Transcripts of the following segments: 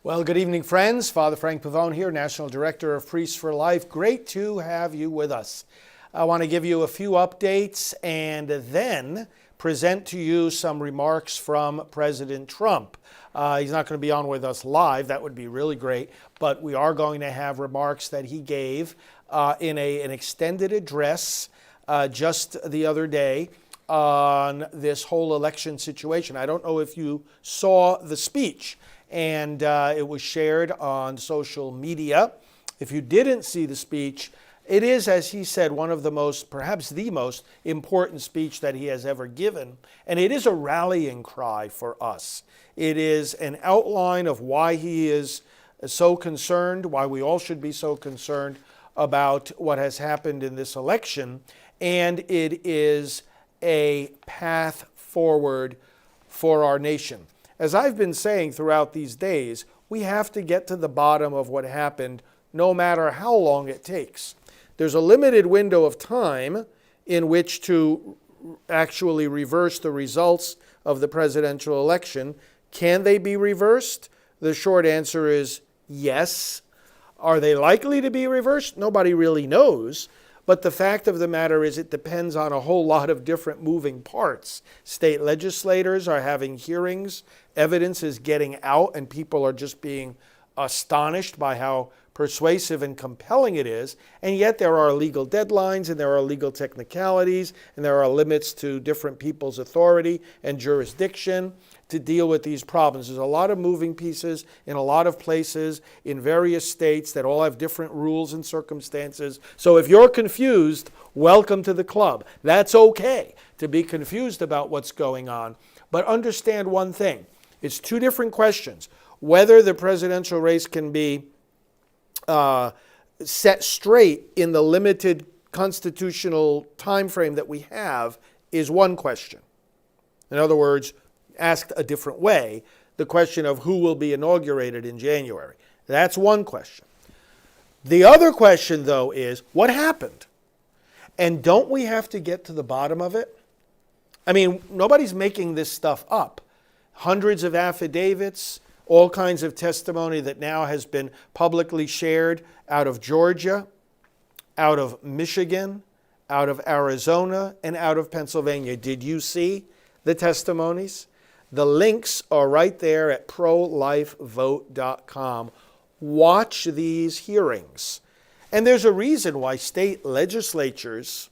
Well, good evening, friends. Father Frank Pavone here, National Director of Priests for Life. Great to have you with us. I want to give you a few updates and then present to you some remarks from President Trump. He's not going to be on with us live. That would be really great. But we are going to have remarks that he gave in an extended address just the other day on this whole election situation. I don't know if you saw the speech. And it was shared on social media. If you didn't see the speech, it is, as he said, one of the most, perhaps the most important speech that he has ever given. And it is a rallying cry for us. It is an outline of why he is so concerned, why we all should be so concerned about what has happened in this election. And it is a path forward for our nation. As I've been saying throughout these days, we have to get to the bottom of what happened no matter how long it takes. There's a limited window of time in which to actually reverse the results of the presidential election. Can they be reversed? The short answer is yes. Are they likely to be reversed? Nobody really knows. But the fact of the matter is it depends on a whole lot of different moving parts. State legislators are having hearings. Evidence is getting out, and people are just being astonished by how persuasive and compelling it is. And yet there are legal deadlines, and there are legal technicalities, and there are limits to different people's authority and jurisdiction to deal with these problems. There's a lot of moving pieces in a lot of places in various states that all have different rules and circumstances. So if you're confused, welcome to the club. That's okay to be confused about what's going on. But understand one thing. It's two different questions. Whether the presidential race can be set straight in the limited constitutional time frame that we have is one question. In other words, asked a different way, the question of who will be inaugurated in January. That's one question. The other question, though, is what happened? And don't we have to get to the bottom of it? I mean, nobody's making this stuff up. Hundreds of affidavits, all kinds of testimony that now has been publicly shared out of Georgia, out of Michigan, out of Arizona, and out of Pennsylvania. Did you see the testimonies? The links are right there at prolifevote.com. Watch these hearings. And there's a reason why state legislatures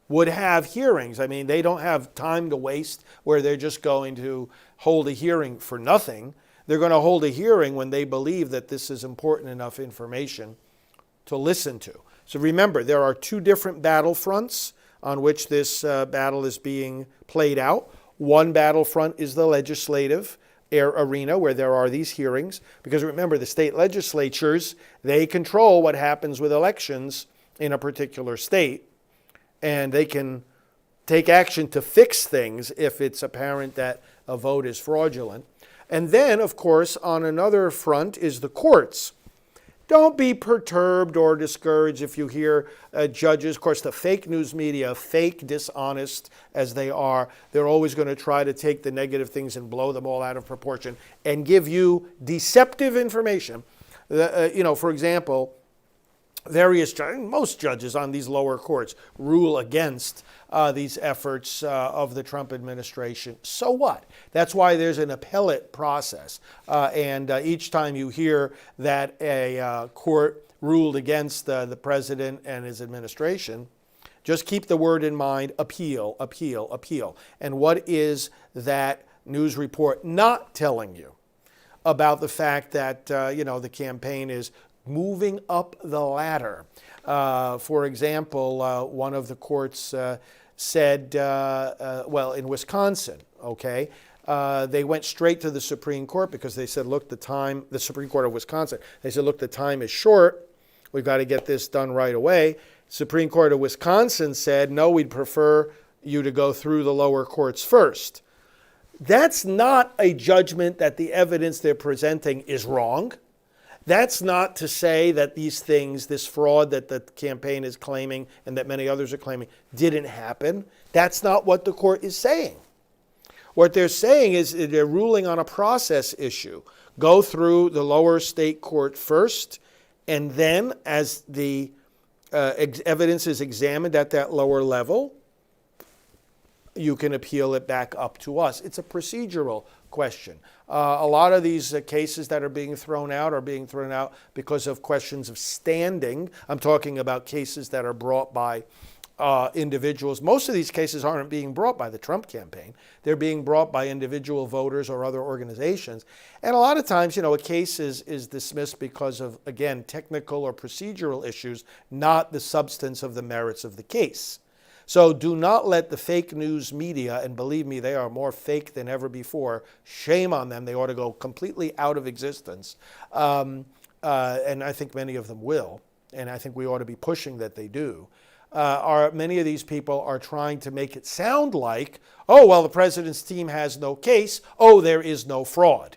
would have hearings. I mean, they don't have time to waste where they're just going to hold a hearing for nothing. They're going to hold a hearing when they believe that this is important enough information to listen to. So remember, there are two different battlefronts on which this battle is being played out. One battlefront is the legislative arena where there are these hearings. Because remember, the state legislatures, they control what happens with elections in a particular state. And they can take action to fix things if it's apparent that a vote is fraudulent. And then, of course, on another front is the courts. Don't be perturbed or discouraged if you hear judges. Of course, the fake news media, fake, dishonest as they are, they're always going to try to take the negative things and blow them all out of proportion and give you deceptive information. For example, most judges on these lower courts rule against these efforts of the Trump administration. So what? That's why there's an appellate process. And each time you hear that a court ruled against the president and his administration, just keep the word in mind, appeal, appeal, appeal. And what is that news report not telling you about the fact that, the campaign is moving up the ladder? For example, one of the courts said, in Wisconsin, they went straight to the Supreme Court because they said, look, the Supreme Court of Wisconsin, they said, look, the time is short. We've got to get this done right away. Supreme Court of Wisconsin said, no, we'd prefer you to go through the lower courts first. That's not a judgment that the evidence they're presenting is wrong. That's not to say that these things, this fraud that the campaign is claiming and that many others are claiming, didn't happen. That's not what the court is saying. What they're saying is they're ruling on a process issue. Go through the lower state court first, and then as the evidence is examined at that lower level, you can appeal it back up to us. It's a procedural question. A lot of these cases that are being thrown out are being thrown out because of questions of standing. I'm talking about cases that are brought by individuals. Most of these cases aren't being brought by the Trump campaign. They're being brought by individual voters or other organizations. And a lot of times, a case is dismissed because of, again, technical or procedural issues, not the substance of the merits of the case. So do not let the fake news media, and believe me, they are more fake than ever before. Shame on them. They ought to go completely out of existence. And I think many of them will. And I think we ought to be pushing that they do. Many of these people are trying to make it sound like, oh, well, the president's team has no case. Oh, there is no fraud.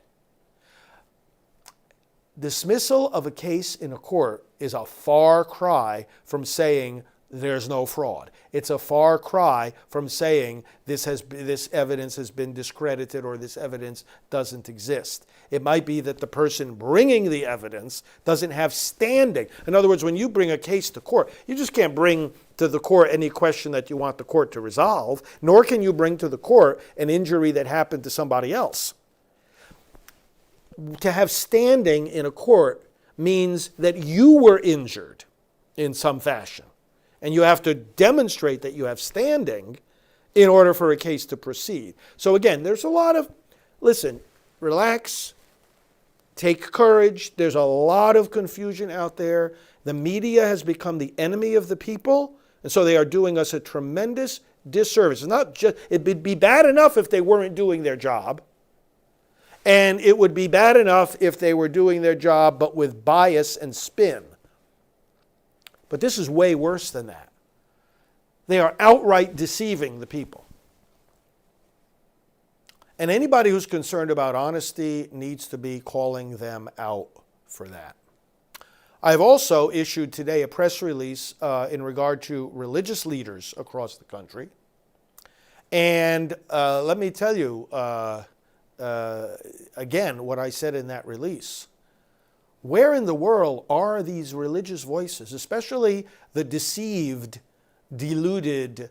Dismissal of a case in a court is a far cry from saying there's no fraud. It's a far cry from saying this evidence has been discredited or this evidence doesn't exist. It might be that the person bringing the evidence doesn't have standing. In other words, when you bring a case to court, you just can't bring to the court any question that you want the court to resolve, nor can you bring to the court an injury that happened to somebody else. To have standing in a court means that you were injured in some fashion. And you have to demonstrate that you have standing in order for a case to proceed. So again, there's a lot of, listen, relax, take courage. There's a lot of confusion out there. The media has become the enemy of the people, and so they are doing us a tremendous disservice. It's not just, it'd be bad enough if they weren't doing their job, and it would be bad enough if they were doing their job but with bias and spin. But this is way worse than that. They are outright deceiving the people. And anybody who's concerned about honesty needs to be calling them out for that. I've also issued today a press release in regard to religious leaders across the country. And let me tell you, again, what I said in that release. Where in the world are these religious voices, especially the deceived, deluded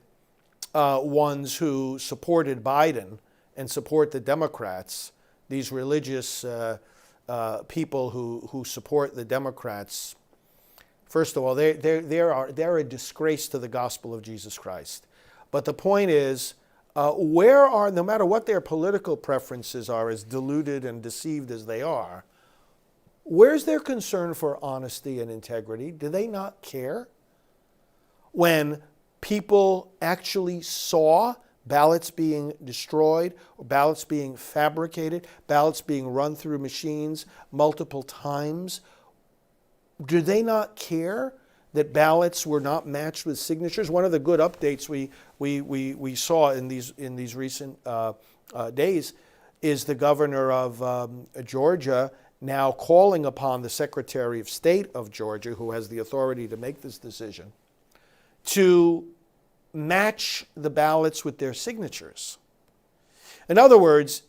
ones who supported Biden and support the Democrats, these religious people who support the Democrats? First of all, they're a disgrace to the gospel of Jesus Christ. But the point is, no matter what their political preferences are, as deluded and deceived as they are, where's their concern for honesty and integrity? Do they not care? When people actually saw ballots being destroyed, or ballots being fabricated, ballots being run through machines multiple times, do they not care that ballots were not matched with signatures? One of the good updates we saw in these recent days is the governor of Georgia now calling upon the Secretary of State of Georgia, who has the authority to make this decision, to match the ballots with their signatures. In other words,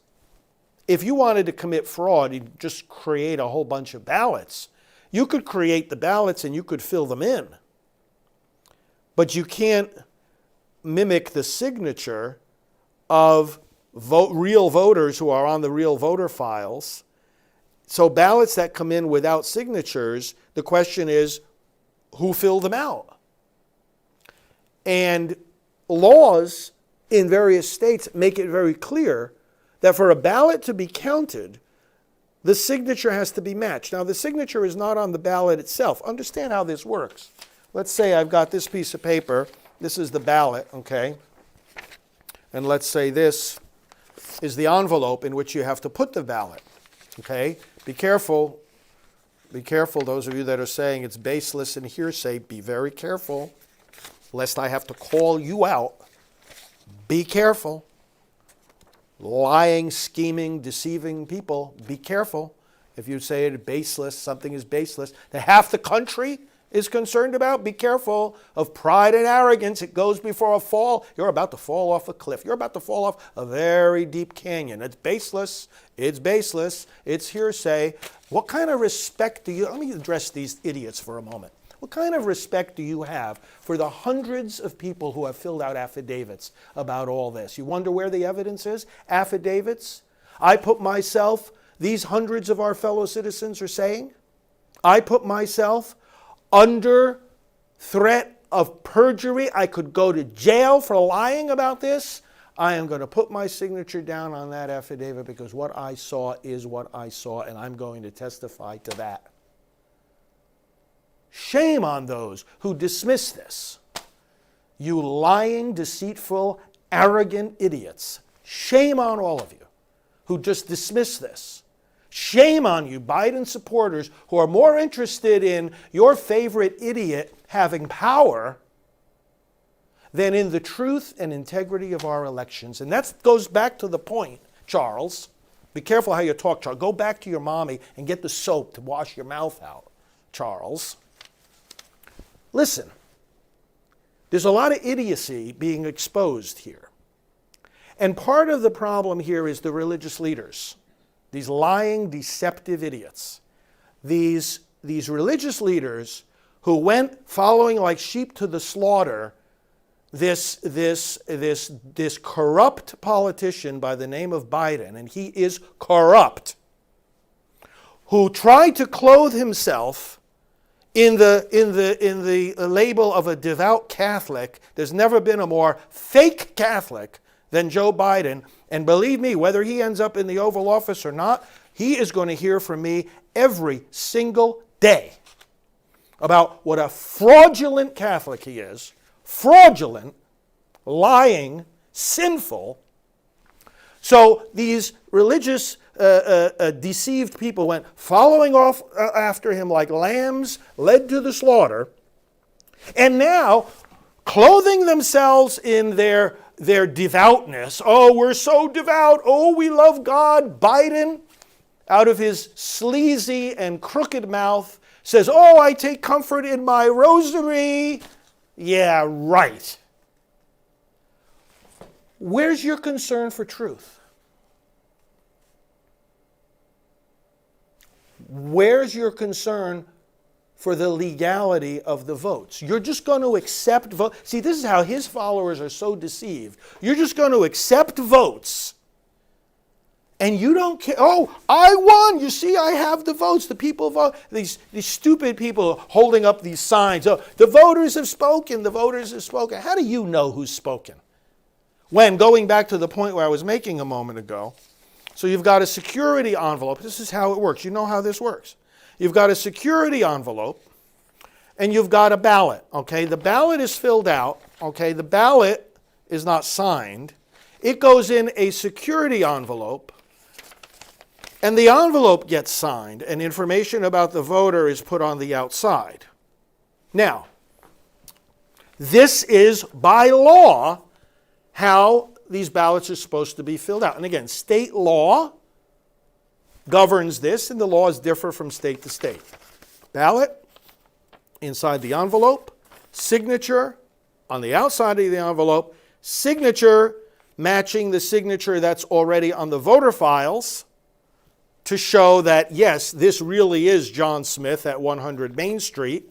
if you wanted to commit fraud, you'd just create a whole bunch of ballots. You could create the ballots and you could fill them in. But you can't mimic the signature of real voters who are on the real voter files. So ballots that come in without signatures, the question is, who filled them out? And laws in various states make it very clear that for a ballot to be counted, the signature has to be matched. Now, the signature is not on the ballot itself. Understand how this works. Let's say I've got this piece of paper. This is the ballot, okay? And let's say this is the envelope in which you have to put the ballot, okay? Be careful. Be careful, those of you that are saying it's baseless and hearsay. Be very careful, lest I have to call you out. Be careful. Lying, scheming, deceiving people, be careful. If you say it baseless, something is baseless. Half the country is concerned about. Be careful of pride and arrogance. It goes before a fall. You're about to fall off a cliff. You're about to fall off a very deep canyon. It's baseless. It's baseless. It's hearsay. What kind of respect do you, let me address these idiots for a moment. What kind of respect do you have for the hundreds of people who have filled out affidavits about all this? You wonder where the evidence is? Affidavits? I put myself, these hundreds of our fellow citizens are saying, I put myself under threat of perjury. I could go to jail for lying about this. I am going to put my signature down on that affidavit because what I saw is what I saw, and I'm going to testify to that. Shame on those who dismiss this. You lying, deceitful, arrogant idiots. Shame on all of you who just dismiss this. Shame on you, Biden supporters, who are more interested in your favorite idiot having power than in the truth and integrity of our elections. And that goes back to the point, Charles. Be careful how you talk, Charles. Go back to your mommy and get the soap to wash your mouth out, Charles. Listen, there's a lot of idiocy being exposed here. And part of the problem here is the religious leaders, these lying, deceptive idiots. These religious leaders who went following like sheep to the slaughter this corrupt politician by the name of Biden, and he is corrupt, who tried to clothe himself in the label of a devout Catholic. There's never been a more fake Catholic than Joe Biden. And believe me, whether he ends up in the Oval Office or not, he is going to hear from me every single day about what a fraudulent Catholic he is. Fraudulent, lying, sinful. So these religious deceived people went following off after him like lambs led to the slaughter, and now clothing themselves in their devoutness. Oh, we're so devout. Oh, we love God. Biden, out of his sleazy and crooked mouth, says, oh, I take comfort in my rosary. Yeah, right. Where's your concern for truth? Where's your concern for the legality of the votes? You're just going to accept votes. See, this is how his followers are so deceived. You're just going to accept votes, and you don't care. Oh, I won. You see, I have the votes. The people vote. These stupid people holding up these signs. Oh, the voters have spoken. The voters have spoken. How do you know who's spoken? When, going back to the point where I was making a moment ago, so you've got a security envelope. This is how it works. You know how this works. You've got a security envelope, and you've got a ballot. Okay, the ballot is filled out. Okay, the ballot is not signed. It goes in a security envelope, and the envelope gets signed, and information about the voter is put on the outside. Now, this is by law how these ballots are supposed to be filled out. And again, state law governs this, and the laws differ from state to state. Ballot inside the envelope, signature on the outside of the envelope, signature matching the signature that's already on the voter files to show that, yes, this really is John Smith at 100 Main Street,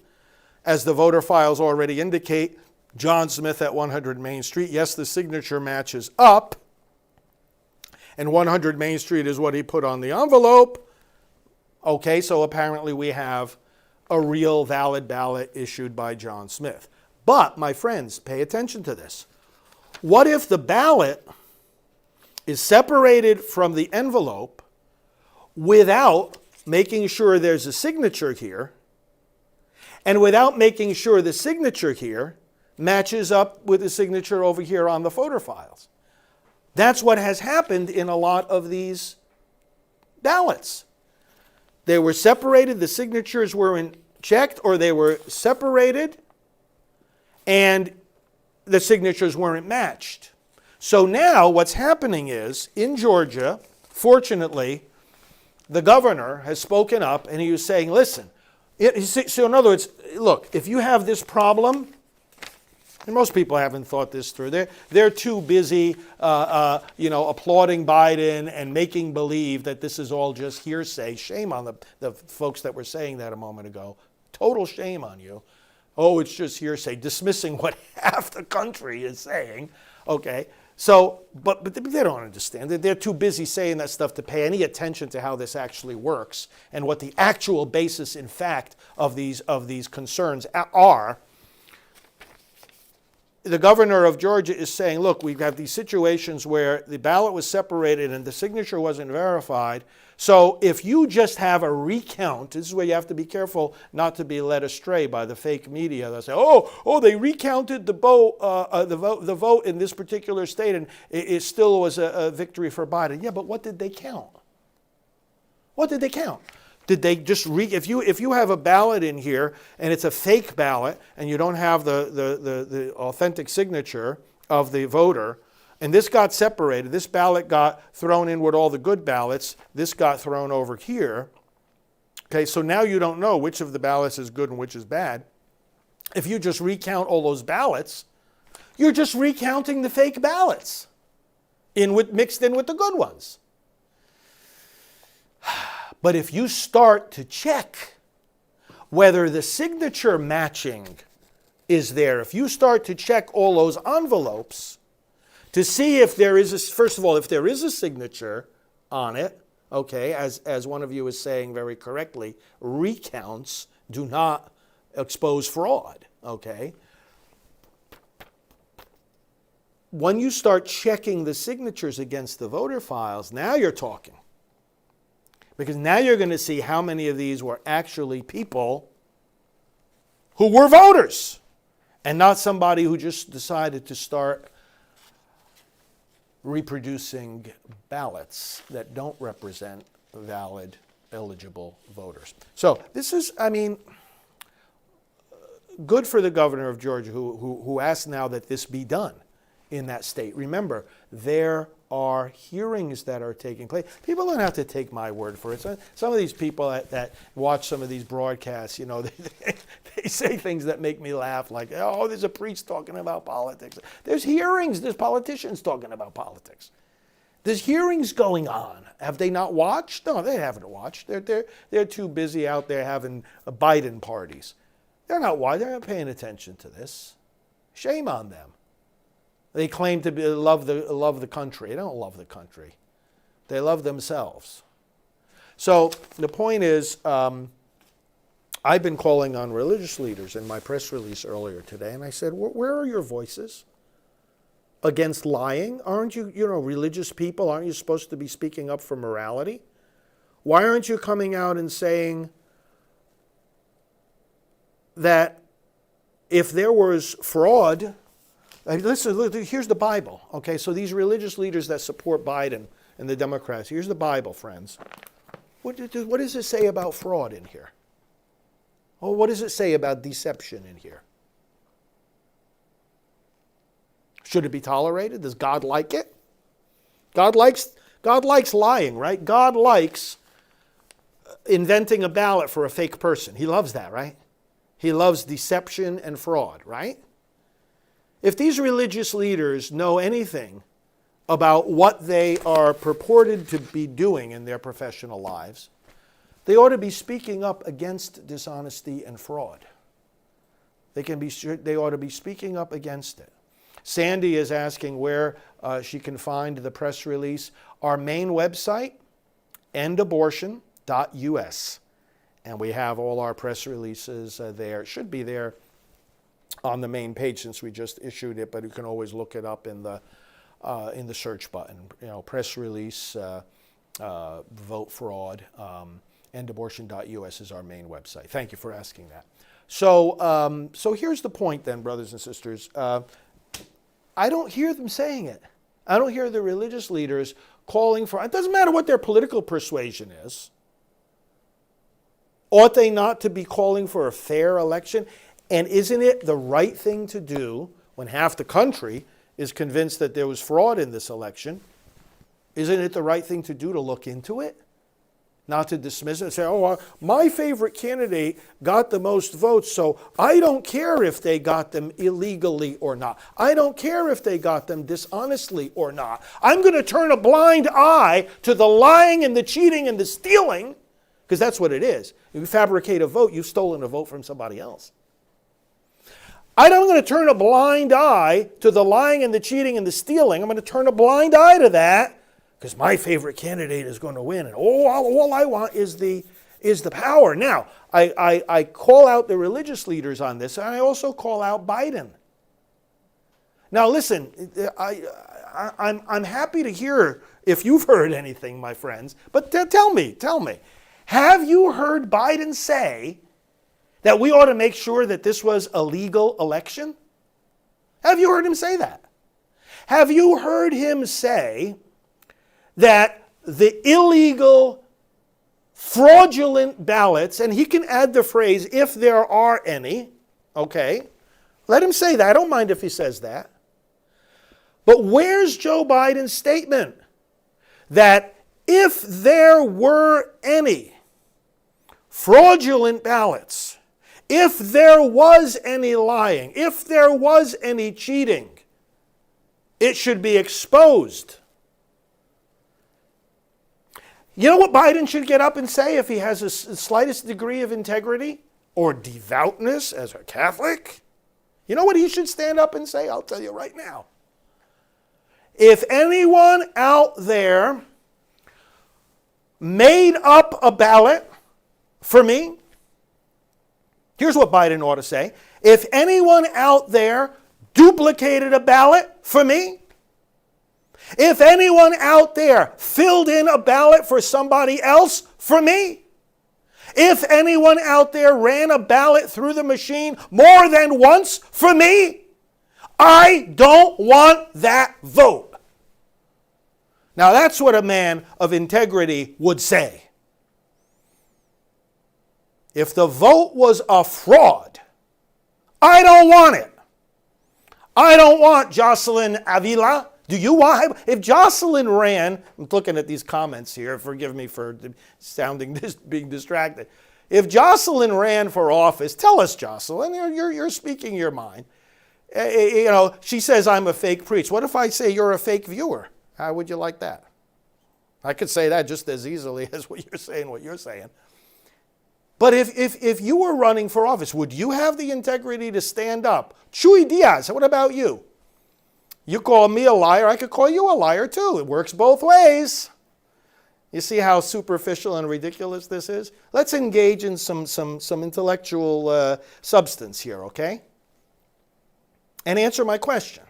as the voter files already indicate. John Smith at 100 Main Street. Yes, the signature matches up. And 100 Main Street is what he put on the envelope. Okay, so apparently we have a real valid ballot issued by John Smith. But, my friends, pay attention to this. What if the ballot is separated from the envelope without making sure there's a signature here, and without making sure the signature here matches up with the signature over here on the voter files? That's what has happened in a lot of these ballots. They were separated, the signatures weren't checked, or they were separated and the signatures weren't matched. So now what's happening is, in Georgia, fortunately, the governor has spoken up and he was saying, listen, So in other words, look, if you have this problem, and most people haven't thought this through. They're too busy, applauding Biden and making believe that this is all just hearsay. Shame on the folks that were saying that a moment ago. Total shame on you. Oh, it's just hearsay, dismissing what half the country is saying. Okay, so but they don't understand. They're too busy saying that stuff to pay any attention to how this actually works and what the actual basis, in fact, of these concerns are. The governor of Georgia is saying, look, we have these situations where the ballot was separated and the signature wasn't verified. So if you just have a recount, this is where you have to be careful not to be led astray by the fake media. They'll say, oh, they recounted the vote in this particular state and it still was a victory for Biden. Yeah, but what did they count? What did they count? Did they just if you have a ballot in here and it's a fake ballot and you don't have the authentic signature of the voter, and this got separated, this ballot got thrown in with all the good ballots, this got thrown over here. Okay, so now you don't know which of the ballots is good and which is bad. If you just recount all those ballots, you're just recounting the fake ballots mixed in with the good ones. But if you start to check whether the signature matching is there, if you start to check all those envelopes to see if there is, first of all, if there is a signature on it, okay, as one of you is saying very correctly, recounts do not expose fraud, okay? When you start checking the signatures against the voter files, now you're talking. Because now you're going to see how many of these were actually people who were voters and not somebody who just decided to start reproducing ballots that don't represent valid, eligible voters. So this is, good for the governor of Georgia who asked now that this be done in that state. Remember, there are hearings that are taking place. People don't have to take my word for it. Some of these people that watch some of these broadcasts, they say things that make me laugh, like, oh, there's a priest talking about politics. There's hearings. There's politicians talking about politics. There's hearings going on. Have they not watched? No, they haven't watched. They're too busy out there having Biden parties. They're not paying attention to this. Shame on them. They claim to love the country. They don't love the country. They love themselves. So the point is, I've been calling on religious leaders in my press release earlier today, and I said, where are your voices against lying? Aren't you, religious people, aren't you supposed to be speaking up for morality? Why aren't you coming out and saying that if there was fraud, listen, look, here's the Bible. Okay, so these religious leaders that support Biden and the Democrats, here's the Bible, friends. What does it say about fraud in here? Oh, what does it say about deception in here? Should it be tolerated? Does God like it? God likes lying, right? God likes inventing a ballot for a fake person. He loves that, right? He loves deception and fraud, right? If these religious leaders know anything about what they are purported to be doing in their professional lives, they ought to be speaking up against dishonesty and fraud. They ought to be speaking up against it. Sandy is asking where she can find the press release. Our main website, endabortion.us. And we have all our press releases there. It should be there on the main page since we just issued it, but you can always look it up in the search button. Press release, vote fraud, endabortion.us is our main website. Thank you for asking that. So here's the point then, brothers and sisters. I don't hear them saying it. I don't hear the religious leaders calling for, it doesn't matter what their political persuasion is. Ought they not to be calling for a fair election? And isn't it the right thing to do when half the country is convinced that there was fraud in this election? Isn't it the right thing to do to look into it? not to dismiss it and say, oh, my favorite candidate got the most votes, so I don't care if they got them illegally or not. I don't care if they got them dishonestly or not. I'm going to turn a blind eye to the lying and the cheating and the stealing, because that's what it is. If you fabricate a vote, you've stolen a vote from somebody else. I'm going to turn a blind eye to the lying and the cheating and the stealing. I'm going to turn a blind eye to that, because my favorite candidate is going to win. And all I want is the power. Now, I call out the religious leaders on this, and I also call out Biden. Now, listen, I'm happy to hear if you've heard anything, my friends. But tell me, have you heard Biden say that we ought to make sure that this was a legal election? Have you heard him say that? Have you heard him say that the illegal, fraudulent ballots, and he can add the phrase, if there are any, okay? Let him say that. I don't mind if he says that. But where's Joe Biden's statement that if there were any fraudulent ballots, if there was any lying, if there was any cheating, it should be exposed? You know what Biden should get up and say if he has the slightest degree of integrity or devoutness as a Catholic? You know what he should stand up and say? I'll tell you right now. If anyone out there made up a ballot for me, here's what Biden ought to say. If anyone out there duplicated a ballot for me, if anyone out there filled in a ballot for somebody else for me, if anyone out there ran a ballot through the machine more than once for me, I don't want that vote. Now that's what a man of integrity would say. If the vote was a fraud, I don't want it. I don't want Jocelyn Avila. Do you want, if Jocelyn ran, I'm looking at these comments here, forgive me for being distracted. If Jocelyn ran for office, tell us, Jocelyn, you're speaking your mind. She says I'm a fake priest. What if I say you're a fake viewer? How would you like that? I could say that just as easily as what you're saying. But if you were running for office, would you have the integrity to stand up? Chuy Diaz, what about you? You call me a liar, I could call you a liar too. It works both ways. You see how superficial and ridiculous this is? Let's engage in some intellectual substance here, okay? And answer my question.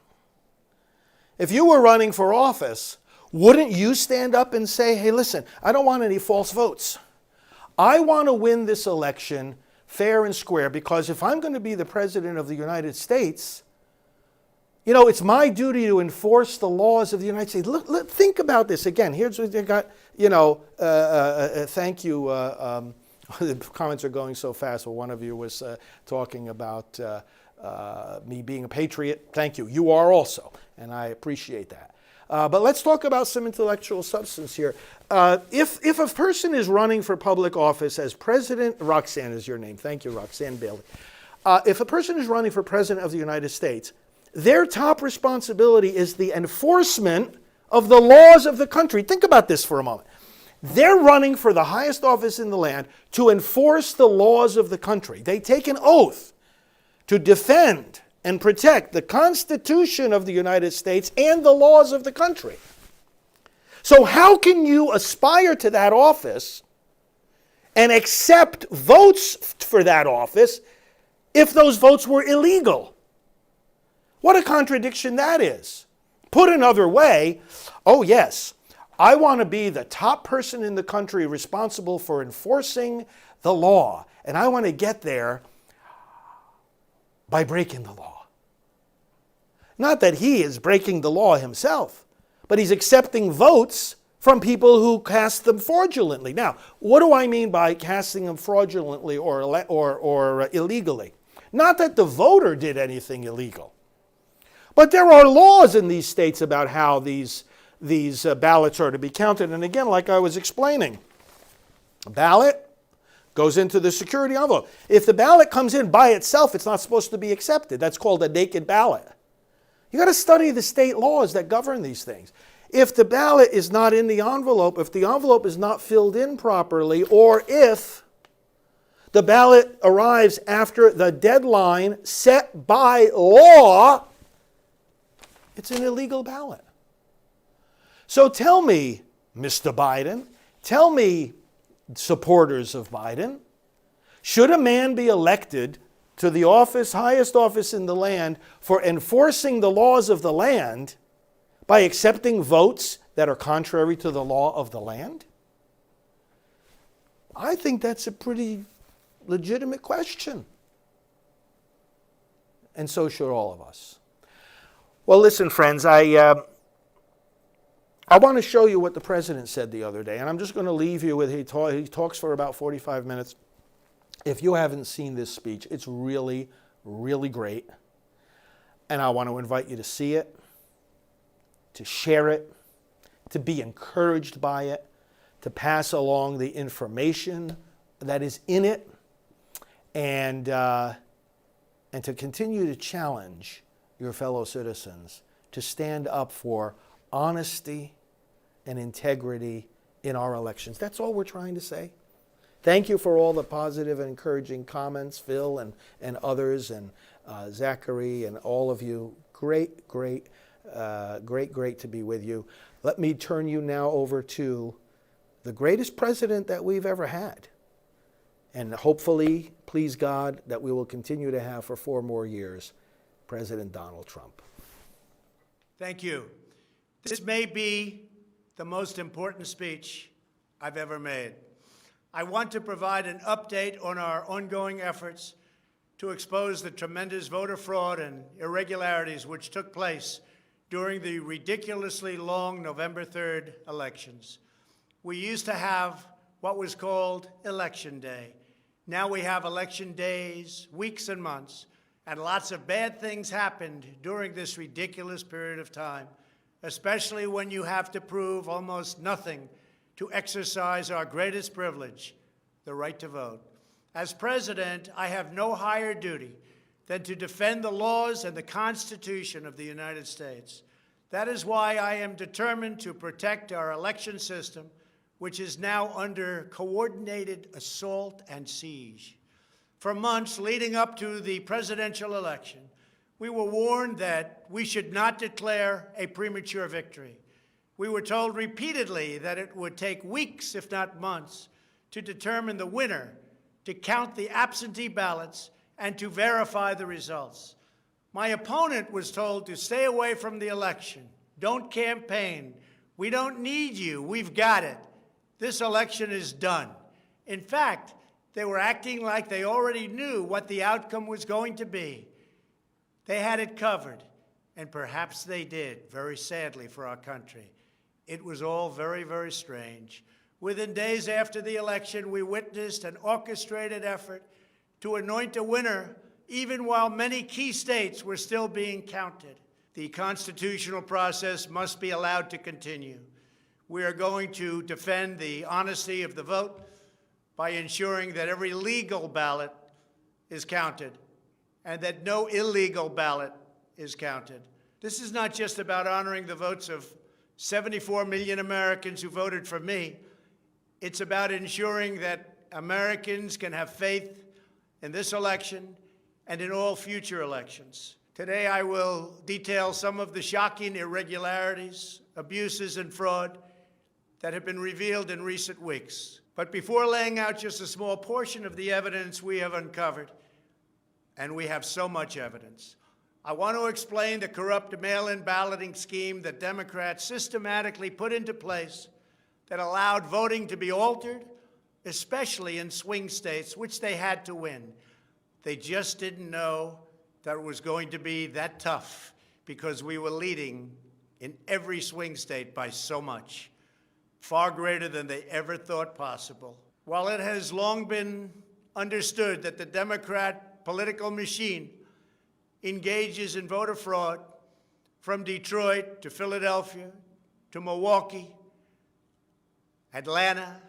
If you were running for office, wouldn't you stand up and say, hey, listen, I don't want any false votes. I want to win this election fair and square, because if I'm going to be the president of the United States, it's my duty to enforce the laws of the United States. Think about this again. Here's what they got, thank you. The comments are going so fast. Well, one of you was talking about me being a patriot. Thank you. You are also, and I appreciate that. But let's talk about some intellectual substance here. If a person is running for public office as president, Roxanne is your name. Thank you, Roxanne Bailey. If a person is running for president of the United States, their top responsibility is the enforcement of the laws of the country. Think about this for a moment. They're running for the highest office in the land to enforce the laws of the country. They take an oath to defend and protect the Constitution of the United States and the laws of the country. So how can you aspire to that office and accept votes for that office if those votes were illegal? What a contradiction that is. Put another way, oh yes, I want to be the top person in the country responsible for enforcing the law, and I want to get there by breaking the law. Not that he is breaking the law himself, but he's accepting votes from people who cast them fraudulently. Now, what do I mean by casting them fraudulently or illegally? Not that the voter did anything illegal. But there are laws in these states about how these ballots are to be counted. And again, like I was explaining, Ballot goes into the security envelope. If the ballot comes in by itself, it's not supposed to be accepted. That's called a naked ballot. You got to study the state laws that govern these things. If the ballot is not in the envelope, if the envelope is not filled in properly, or if the ballot arrives after the deadline set by law, it's an illegal ballot. So tell me, Mr. Biden, tell me, supporters of Biden, should a man be elected to the office, highest office in the land, for enforcing the laws of the land by accepting votes that are contrary to the law of the land? I think that's a pretty legitimate question. And so should all of us. Well, listen, friends, I want to show you what the president said the other day, and I'm just going to leave you with, he talks for about 45 minutes. If you haven't seen this speech, it's really, really great. And I want to invite you to see it, to share it, to be encouraged by it, to pass along the information that is in it, and to continue to challenge your fellow citizens to stand up for honesty and integrity in our elections. That's all we're trying to say. Thank you for all the positive and encouraging comments, Phil and others, and Zachary and all of you. Great to be with you. Let me turn you now over to the greatest president that we've ever had. And hopefully, please God, that we will continue to have for 4 more years, President Donald Trump. Thank you. This may be the most important speech I've ever made. I want to provide an update on our ongoing efforts to expose the tremendous voter fraud and irregularities which took place during the ridiculously long November 3rd elections. We used to have what was called Election Day. Now we have election days, weeks and months, and lots of bad things happened during this ridiculous period of time, especially when you have to prove almost nothing to exercise our greatest privilege, the right to vote. As president, I have no higher duty than to defend the laws and the Constitution of the United States. That is why I am determined to protect our election system, which is now under coordinated assault and siege. For months leading up to the presidential election, we were warned that we should not declare a premature victory. We were told repeatedly that it would take weeks, if not months, to determine the winner, to count the absentee ballots, and to verify the results. My opponent was told to stay away from the election. Don't campaign. We don't need you. We've got it. This election is done. In fact, they were acting like they already knew what the outcome was going to be. They had it covered, and perhaps they did, very sadly for our country. It was all very, very strange. Within days after the election, we witnessed an orchestrated effort to anoint a winner, even while many key states were still being counted. The constitutional process must be allowed to continue. We are going to defend the honesty of the vote by ensuring that every legal ballot is counted and that no illegal ballot is counted. This is not just about honoring the votes of 74 million Americans who voted for me. It's about ensuring that Americans can have faith in this election and in all future elections. Today, I will detail some of the shocking irregularities, abuses, and fraud that have been revealed in recent weeks. But before laying out just a small portion of the evidence we have uncovered, and we have so much evidence, I want to explain the corrupt mail-in balloting scheme that Democrats systematically put into place that allowed voting to be altered, especially in swing states, which they had to win. They just didn't know that it was going to be that tough because we were leading in every swing state by so much, far greater than they ever thought possible. While it has long been understood that the Democrat political machine engages in voter fraud from Detroit to Philadelphia to Milwaukee, Atlanta,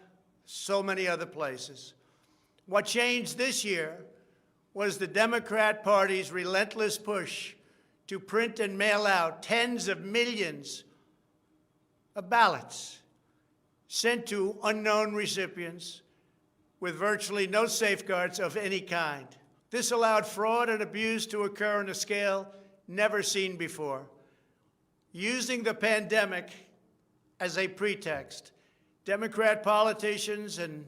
so many other places. What changed this year was the Democrat Party's relentless push to print and mail out tens of millions of ballots sent to unknown recipients with virtually no safeguards of any kind. This allowed fraud and abuse to occur on a scale never seen before. Using the pandemic as a pretext, Democrat politicians and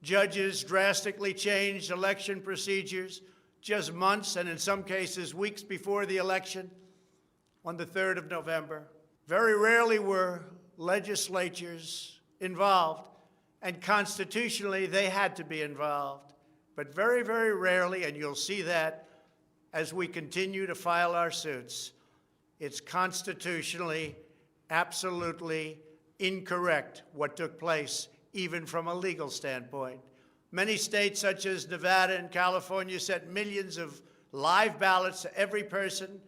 judges drastically changed election procedures just months and in some cases weeks before the election on the 3rd of November. Very rarely were legislatures involved, and constitutionally they had to be involved. But very, very rarely, and you'll see that as we continue to file our suits, it's constitutionally absolutely incorrect what took place, even from a legal standpoint. Many states, such as Nevada and California, sent millions of live ballots to every person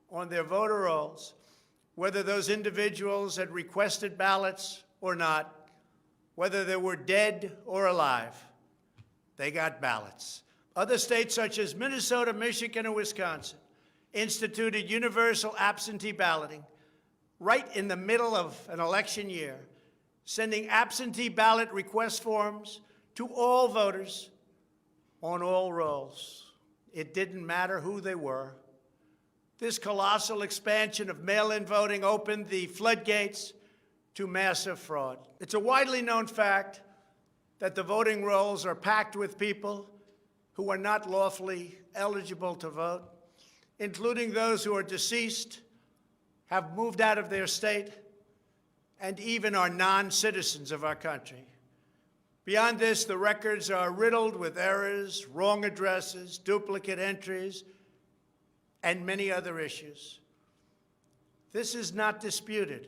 on their voter rolls, whether those individuals had requested ballots or not, whether they were dead or alive. They got ballots. Other states, such as Minnesota, Michigan, and Wisconsin, instituted universal absentee balloting right in the middle of an election year, sending absentee ballot request forms to all voters on all rolls. It didn't matter who they were. This colossal expansion of mail-in voting opened the floodgates to massive fraud. It's a widely known fact that the voting rolls are packed with people who are not lawfully eligible to vote, including those who are deceased, have moved out of their state, and even are non-citizens of our country. Beyond this, the records are riddled with errors, wrong addresses, duplicate entries, and many other issues. This is not disputed.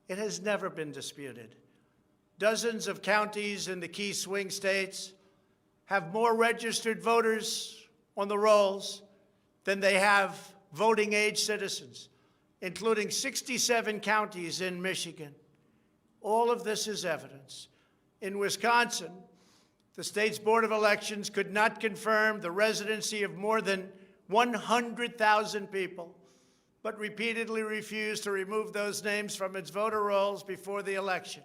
It has never been disputed. Dozens of counties in the key swing states have more registered voters on the rolls than they have voting-age citizens, including 67 counties in Michigan. All of this is evidence. In Wisconsin, the state's Board of Elections could not confirm the residency of more than 100,000 people, but repeatedly refused to remove those names from its voter rolls before the election.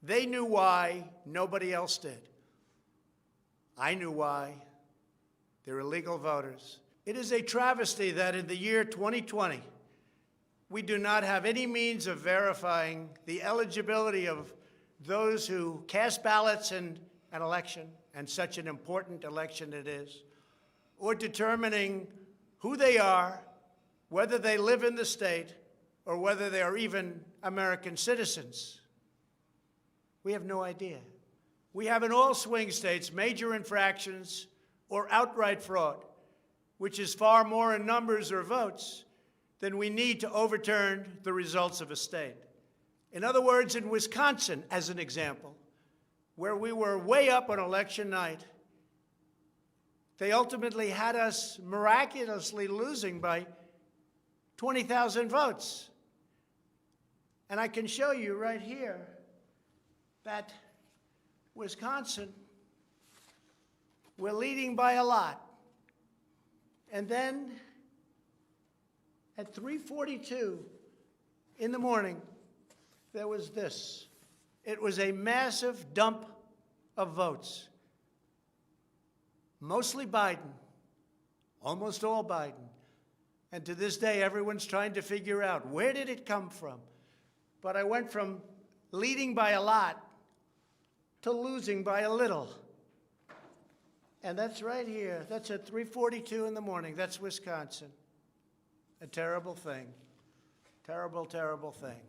They knew why, nobody else did. I knew why. They're illegal voters. It is a travesty that in the year 2020, we do not have any means of verifying the eligibility of those who cast ballots in an election, and such an important election it is, or determining who they are, whether they live in the state, or whether they are even American citizens. We have no idea. We have in all swing states major infractions or outright fraud, which is far more in numbers or votes than we need to overturn the results of a state. In other words, in Wisconsin, as an example, where we were way up on election night, they ultimately had us miraculously losing by 20,000 votes. And I can show you right here that Wisconsin, we're leading by a lot. And then at 3:42 in the morning, there was this. It was a massive dump of votes. Mostly Biden, almost all Biden. And to this day, everyone's trying to figure out, where did it come from? But I went from leading by a lot to losing by a little. And that's right here. That's at 3:42 in the morning. That's Wisconsin. A terrible thing. Terrible, terrible thing.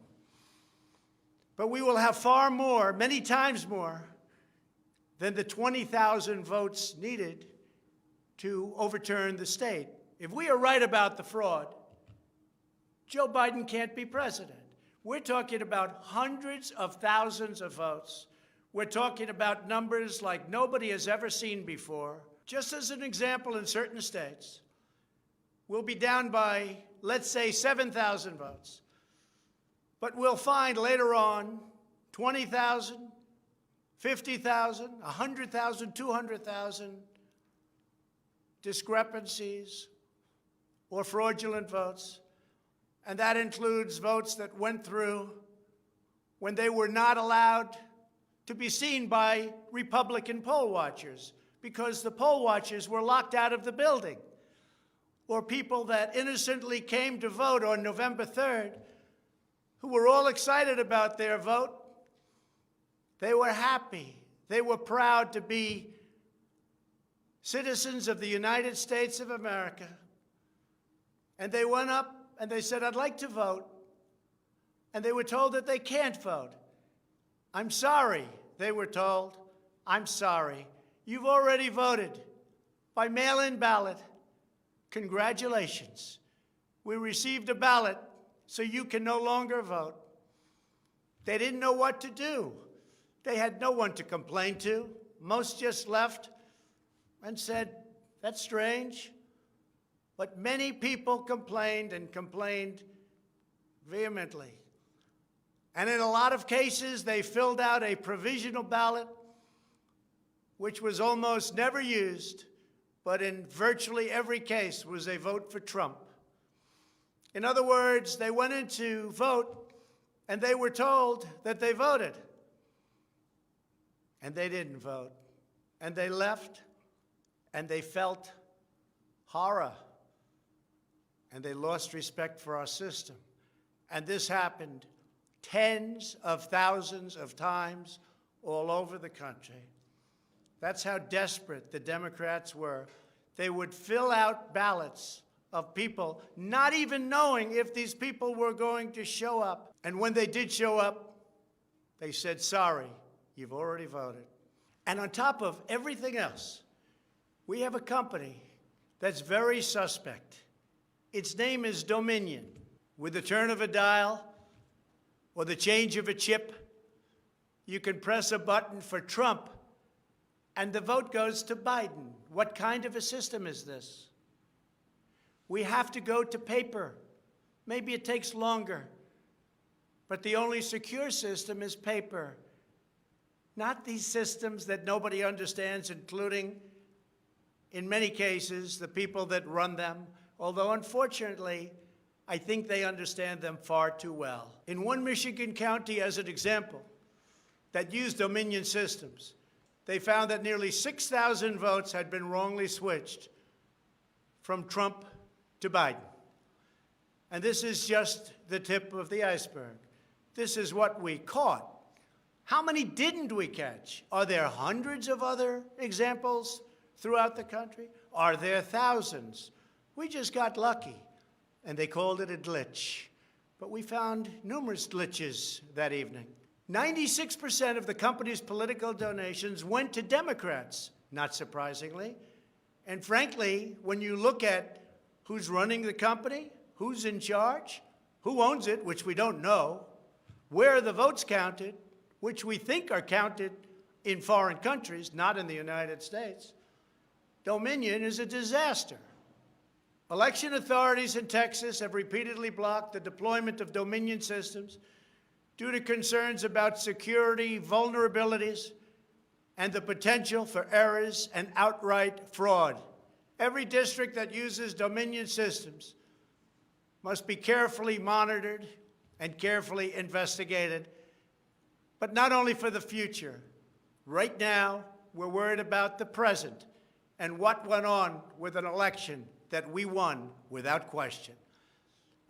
But we will have far more, many times more, than the 20,000 votes needed to overturn the state. If we are right about the fraud, Joe Biden can't be president. We're talking about hundreds of thousands of votes. We're talking about numbers like nobody has ever seen before. Just as an example, in certain states, we'll be down by, let's say, 7,000 votes. But we'll find later on 20,000, 50,000, 100,000, 200,000 discrepancies or fraudulent votes, and that includes votes that went through when they were not allowed to be seen by Republican poll watchers because the poll watchers were locked out of the building, or people that innocently came to vote on November 3rd who were all excited about their vote. They were happy. They were proud to be citizens of the United States of America. And they went up and they said, "I'd like to vote." And they were told that they can't vote. "I'm sorry," they were told. "I'm sorry. You've already voted by mail-in ballot. Congratulations. We received a ballot, so you can no longer vote." They didn't know what to do. They had no one to complain to. Most just left and said, "That's strange." But many people complained and complained vehemently. And in a lot of cases, they filled out a provisional ballot, which was almost never used, but in virtually every case was a vote for Trump. In other words, they went in to vote, and they were told that they voted. And they didn't vote. And they left, and they felt horror. And they lost respect for our system. And this happened tens of thousands of times all over the country. That's how desperate the Democrats were. They would fill out ballots of people not even knowing if these people were going to show up. And when they did show up, they said, "Sorry, you've already voted." And on top of everything else, we have a company that's very suspect. Its name is Dominion. With the turn of a dial or the change of a chip, you can press a button for Trump and the vote goes to Biden. What kind of a system is this? We have to go to paper. Maybe it takes longer, but the only secure system is paper. Not these systems that nobody understands, including, in many cases, the people that run them, although unfortunately, I think they understand them far too well. In one Michigan county, as an example, that used Dominion systems, they found that nearly 6,000 votes had been wrongly switched from Trump to Biden. And this is just the tip of the iceberg. This is what we caught. How many didn't we catch? Are there hundreds of other examples throughout the country? Are there thousands? We just got lucky, and they called it a glitch. But we found numerous glitches that evening. 96% of the company's political donations went to Democrats, not surprisingly. And frankly, when you look at who's running the company, who's in charge, who owns it, which we don't know, where are the votes counted, which we think are counted in foreign countries, not in the United States, Dominion is a disaster. Election authorities in Texas have repeatedly blocked the deployment of Dominion systems due to concerns about security vulnerabilities and the potential for errors and outright fraud. Every district that uses Dominion systems must be carefully monitored and carefully investigated, but not only for the future. Right now, we're worried about the present and what went on with an election that we won without question.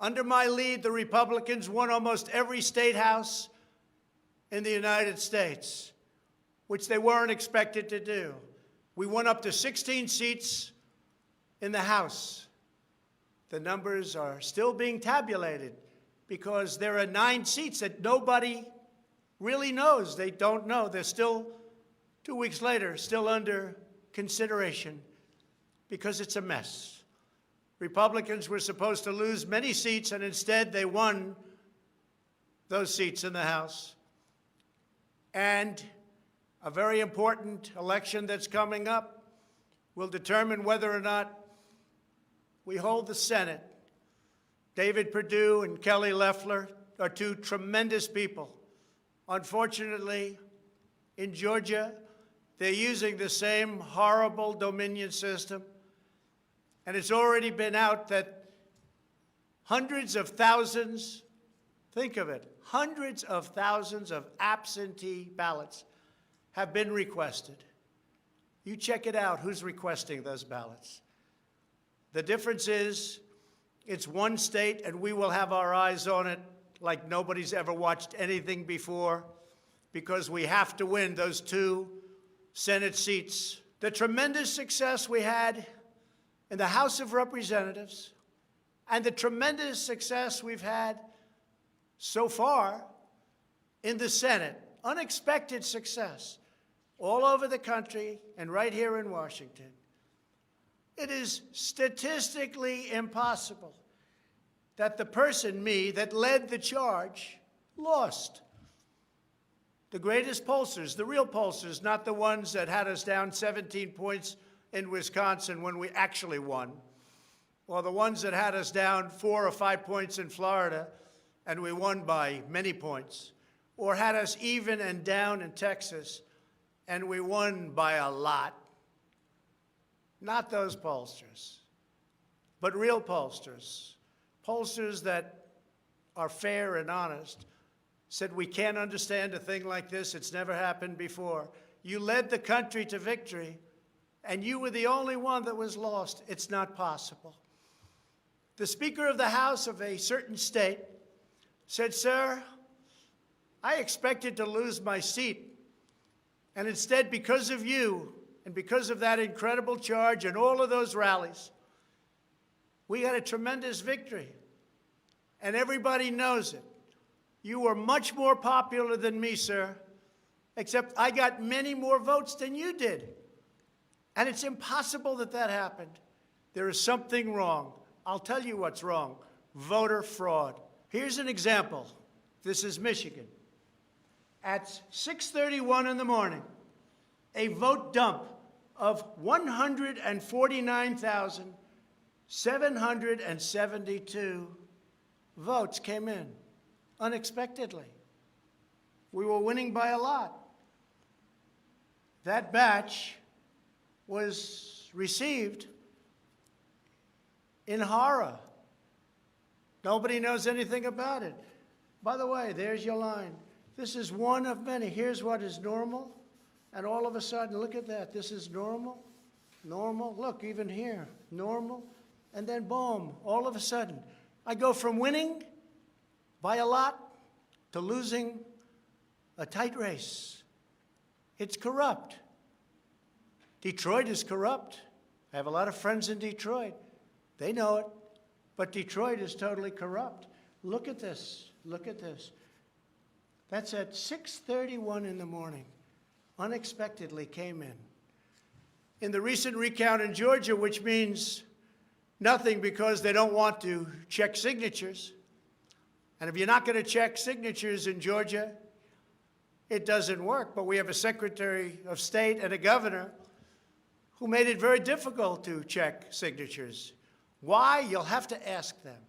Under my lead, the Republicans won almost every state house in the United States, which they weren't expected to do. We won up to 16 seats in the House. The numbers are still being tabulated because there are 9 seats that nobody really knows. They don't know. They're still, 2 weeks later, still under consideration because it's a mess. Republicans were supposed to lose many seats, and instead they won those seats in the House. And a very important election that's coming up will determine whether or not we hold the Senate. David Perdue and Kelly Loeffler are 2 tremendous people. Unfortunately, In Georgia, they're using the same horrible Dominion system. And it's already been out that hundreds of thousands, think of it, hundreds of thousands of absentee ballots have been requested. You check it out, who's requesting those ballots. The difference is it's one state, and we will have our eyes on it like nobody's ever watched anything before, because we have to win those 2 Senate seats. The tremendous success we had in the House of Representatives and the tremendous success we've had so far in the Senate, unexpected success all over the country and right here in Washington. It is statistically impossible that the person, me, that led the charge, lost. The greatest pollsters, the real pollsters, not the ones that had us down 17 points in Wisconsin when we actually won, or the ones that had us down 4 or 5 points in Florida and we won by many points, or had us even and down in Texas and we won by a lot. Not those pollsters, but real pollsters, pollsters that are fair and honest, said we can't understand a thing like this. It's never happened before. You led the country to victory, and you were the only one that was lost. It's not possible. The Speaker of the House of a certain state said, "Sir, I expected to lose my seat, and instead, because of you and because of that incredible charge and all of those rallies, we had a tremendous victory, and everybody knows it. You were much more popular than me, sir, except I got many more votes than you did. And it's impossible that that happened. There is something wrong. I'll tell you what's wrong. Voter fraud. Here's an example. This is Michigan. At 6:31 in the morning, a vote dump of 149,772 votes came in. Unexpectedly. We were winning by a lot. That batch was received in horror. Nobody knows anything about it. By the way, there's your line. This is one of many. Here's what is normal. And all of a sudden, look at that. This is normal. Normal. Look, even here. Normal. And then boom, all of a sudden, I go from winning by a lot to losing a tight race. It's corrupt. Detroit is corrupt. I have a lot of friends in Detroit. They know it. But Detroit is totally corrupt. Look at this. Look at this. That's at 6:31 in the morning. Unexpectedly came in. In the recent recount in Georgia, which means nothing because they don't want to check signatures, and if you're not going to check signatures in Georgia, it doesn't work. But we have a Secretary of State and a governor who made it very difficult to check signatures. Why? You'll have to ask them.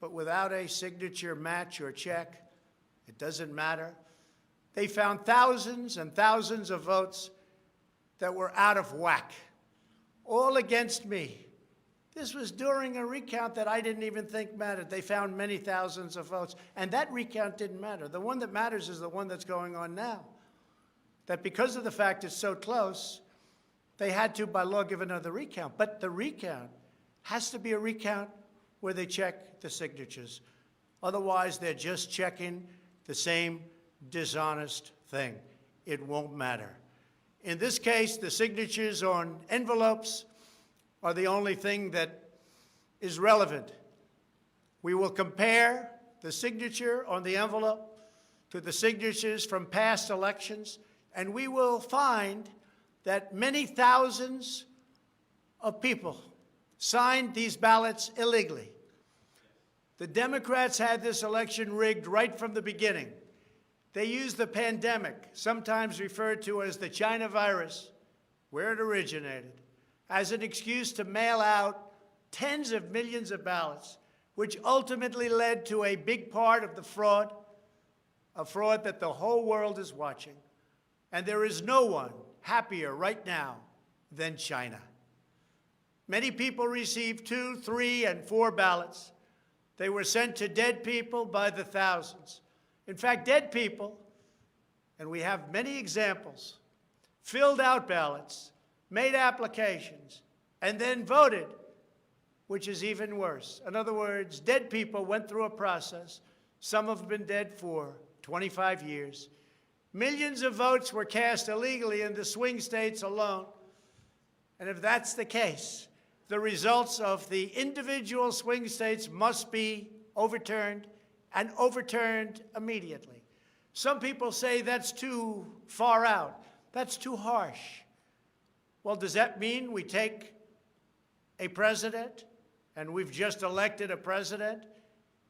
But without a signature match or check, it doesn't matter. They found thousands and thousands of votes that were out of whack, all against me. This was during a recount that I didn't even think mattered. They found many thousands of votes, and that recount didn't matter. The one that matters is the one that's going on now. That because of the fact it's so close, they had to, by law, give another recount. But the recount has to be a recount where they check the signatures. Otherwise, they're just checking the same dishonest thing. It won't matter. In this case, the signatures on envelopes are the only thing that is relevant. We will compare the signature on the envelope to the signatures from past elections, and we will find that many thousands of people signed these ballots illegally. The Democrats had this election rigged right from the beginning. They used the pandemic, sometimes referred to as the China virus, where it originated, as an excuse to mail out tens of millions of ballots, which ultimately led to a big part of the fraud, a fraud that the whole world is watching. And there is no one happier right now than China. Many people received 2, 3, and 4 ballots. They were sent to dead people by the thousands. In fact, dead people, and we have many examples, filled out ballots, made applications, and then voted, which is even worse. In other words, dead people went through a process. Some have been dead for 25 years. Millions of votes were cast illegally in the swing states alone. And if that's the case, the results of the individual swing states must be overturned, and overturned immediately. Some people say that's too far out. That's too harsh. Well, does that mean we take a president, and we've just elected a president,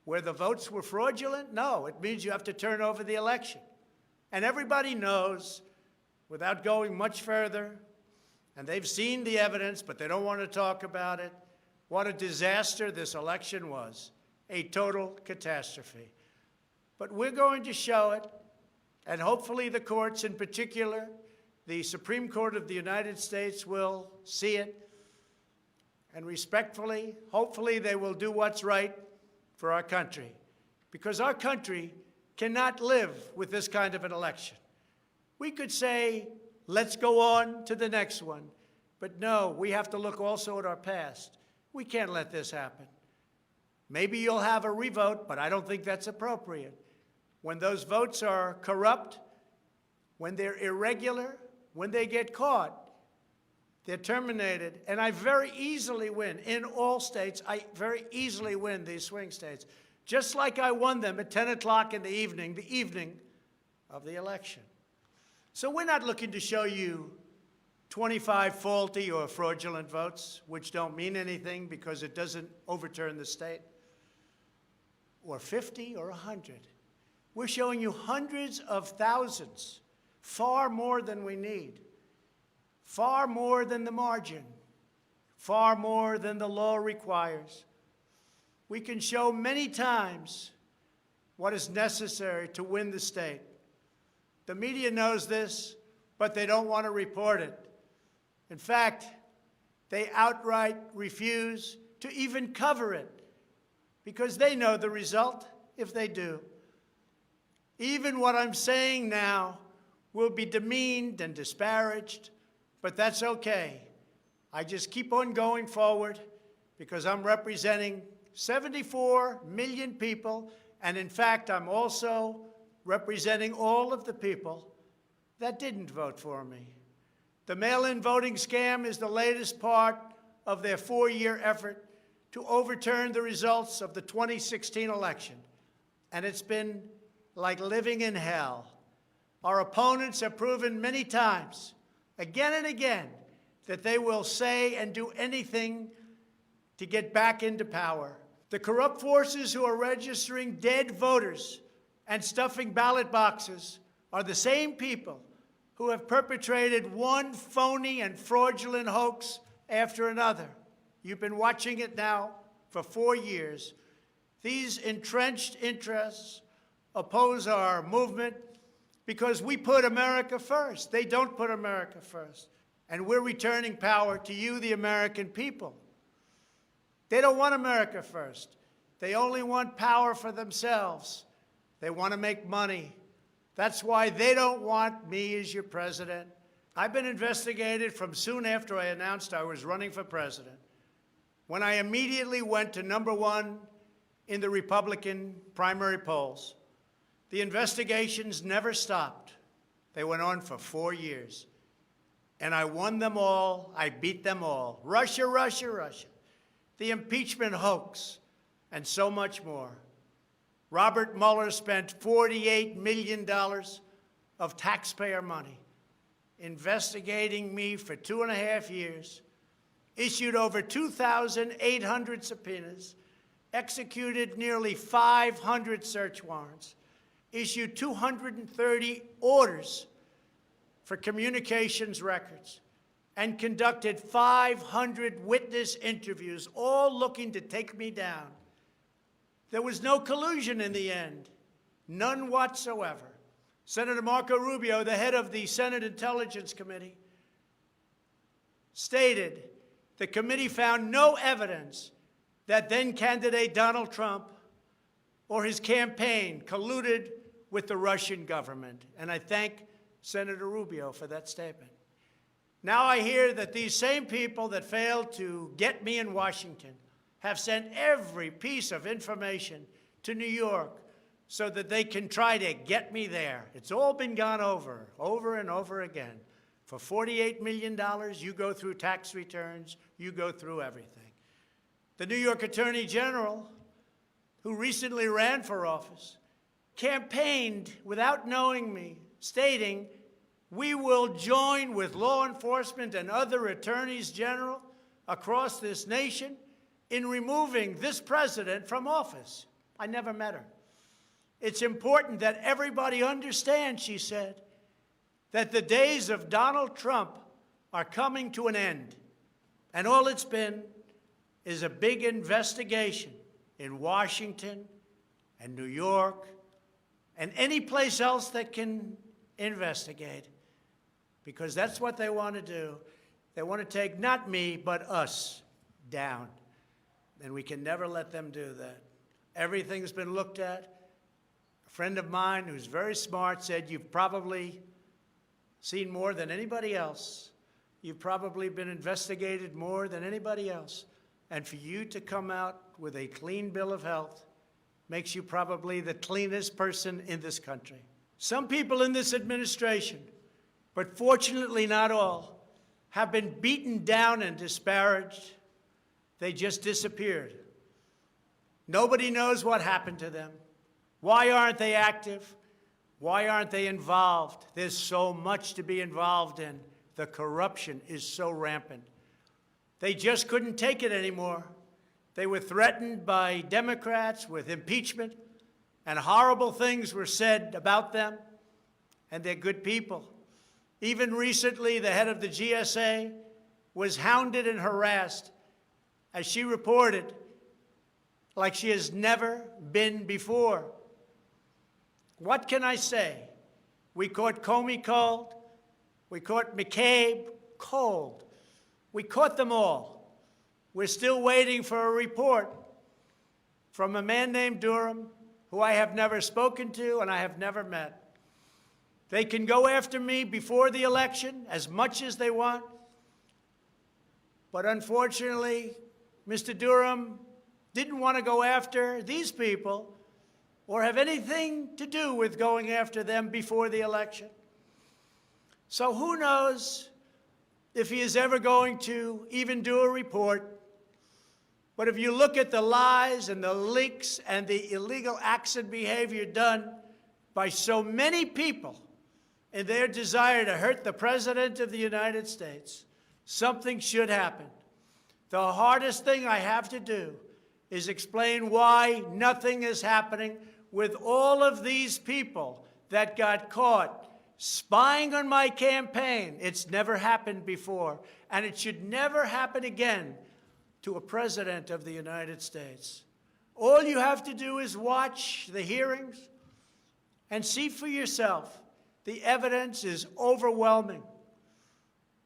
where the votes were fraudulent? No, it means you have to turn over the election. And everybody knows, without going much further, and they've seen the evidence, but they don't want to talk about it, what a disaster this election was, a total catastrophe. But we're going to show it, and hopefully the courts, in particular, the Supreme Court of the United States, will see it, and respectfully, hopefully they will do what's right for our country, because our country cannot live with this kind of an election. We could say, let's go on to the next one. But no, we have to look also at our past. We can't let this happen. Maybe you'll have a revote, but I don't think that's appropriate. When those votes are corrupt, when they're irregular, when they get caught, they're terminated. And I very easily win. In all states, I very easily win these swing states. Just like I won them at 10 o'clock in the evening of the election. So we're not looking to show you 25 faulty or fraudulent votes, which don't mean anything because it doesn't overturn the state, or 50 or 100. We're showing you hundreds of thousands, far more than we need, far more than the margin, far more than the law requires. We can show many times what is necessary to win the state. The media knows this, but they don't want to report it. In fact, they outright refuse to even cover it because they know the result if they do. Even what I'm saying now will be demeaned and disparaged, but that's okay. I just keep on going forward because I'm representing 74 million people, and in fact, I'm also representing all of the people that didn't vote for me. The mail-in voting scam is the latest part of their 4-year effort to overturn the results of the 2016 election, and it's been like living in hell. Our opponents have proven many times, again and again, that they will say and do anything to get back into power. The corrupt forces who are registering dead voters and stuffing ballot boxes are the same people who have perpetrated one phony and fraudulent hoax after another. You've been watching it now for 4 years. These entrenched interests oppose our movement because we put America first. They don't put America first. And we're returning power to you, the American people. They don't want America first. They only want power for themselves. They want to make money. That's why they don't want me as your president. I've been investigated from soon after I announced I was running for president, when I immediately went to #1 in the Republican primary polls. The investigations never stopped. They went on for 4 years. And I won them all. I beat them all. Russia, Russia, Russia. The impeachment hoax, and so much more. Robert Mueller spent $48 million of taxpayer money investigating me for 2.5 years, issued over 2,800 subpoenas, executed nearly 500 search warrants, issued 230 orders for communications records, and conducted 500 witness interviews, all looking to take me down. There was no collusion in the end, none whatsoever. Senator Marco Rubio, the head of the Senate Intelligence Committee, stated the committee found no evidence that then-candidate Donald Trump or his campaign colluded with the Russian government. And I thank Senator Rubio for that statement. Now I hear that these same people that failed to get me in Washington have sent every piece of information to New York so that they can try to get me there. It's all been gone over and over again. For $48 million, you go through tax returns, you go through everything. The New York Attorney General, who recently ran for office, campaigned without knowing me, stating, "We will join with law enforcement and other attorneys general across this nation in removing this president from office." I never met her. It's important that everybody understand, she said, that the days of Donald Trump are coming to an end. And all it's been is a big investigation in Washington and New York and any place else that can investigate, because that's what they want to do. They want to take not me, but us down. And we can never let them do that. Everything's been looked at. A friend of mine who's very smart said, "You've probably seen more than anybody else. You've probably been investigated more than anybody else. And for you to come out with a clean bill of health makes you probably the cleanest person in this country." Some people in this administration, but fortunately not all, have been beaten down and disparaged. They just disappeared. Nobody knows what happened to them. Why aren't they active? Why aren't they involved? There's so much to be involved in. The corruption is so rampant. They just couldn't take it anymore. They were threatened by Democrats with impeachment, and horrible things were said about them, and they're good people. Even recently, the head of the GSA was hounded and harassed, as she reported, like she has never been before. What can I say? We caught Comey cold. We caught McCabe cold. We caught them all. We're still waiting for a report from a man named Durham, who I have never spoken to and I have never met. They can go after me before the election as much as they want. But unfortunately, Mr. Durham didn't want to go after these people or have anything to do with going after them before the election. So who knows if he is ever going to even do a report. But if you look at the lies and the leaks and the illegal acts and behavior done by so many people in their desire to hurt the President of the United States, something should happen. The hardest thing I have to do is explain why nothing is happening with all of these people that got caught spying on my campaign. It's never happened before, and it should never happen again to a president of the United States. All you have to do is watch the hearings and see for yourself. The evidence is overwhelming.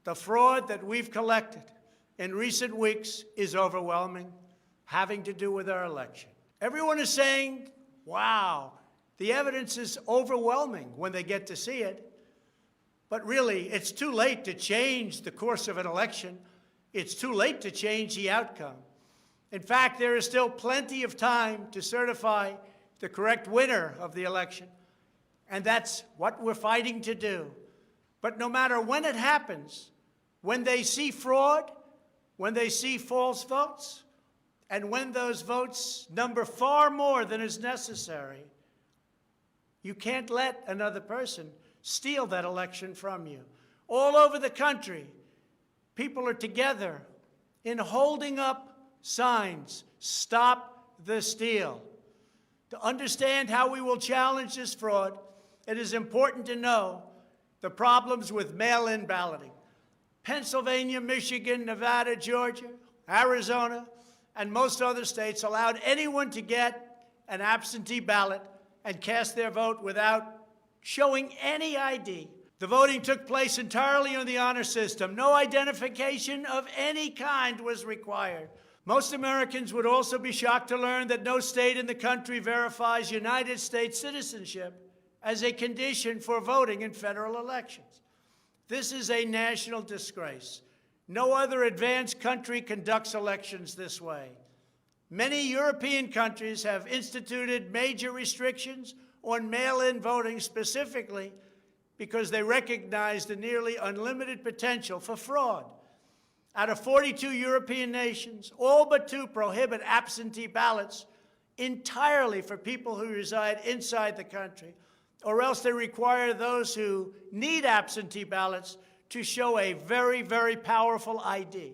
The fraud that we've collected in recent weeks is overwhelming, having to do with our election. Everyone is saying, wow, the evidence is overwhelming when they get to see it. But really, it's too late to change the course of an election. It's too late to change the outcome. In fact, there is still plenty of time to certify the correct winner of the election. And that's what we're fighting to do. But no matter when it happens, when they see fraud, when they see false votes, and when those votes number far more than is necessary, you can't let another person steal that election from you. All over the country, people are together in holding up signs, "Stop the Steal." To understand how we will challenge this fraud, it is important to know the problems with mail-in balloting. Pennsylvania, Michigan, Nevada, Georgia, Arizona, and most other states allowed anyone to get an absentee ballot and cast their vote without showing any ID. The voting took place entirely on the honor system. No identification of any kind was required. Most Americans would also be shocked to learn that no state in the country verifies United States citizenship as a condition for voting in federal elections. This is a national disgrace. No other advanced country conducts elections this way. Many European countries have instituted major restrictions on mail-in voting specifically because they recognize the nearly unlimited potential for fraud. Out of 42 European nations, all but 2 prohibit absentee ballots entirely for people who reside inside the country, or else they require those who need absentee ballots to show a very, very powerful ID.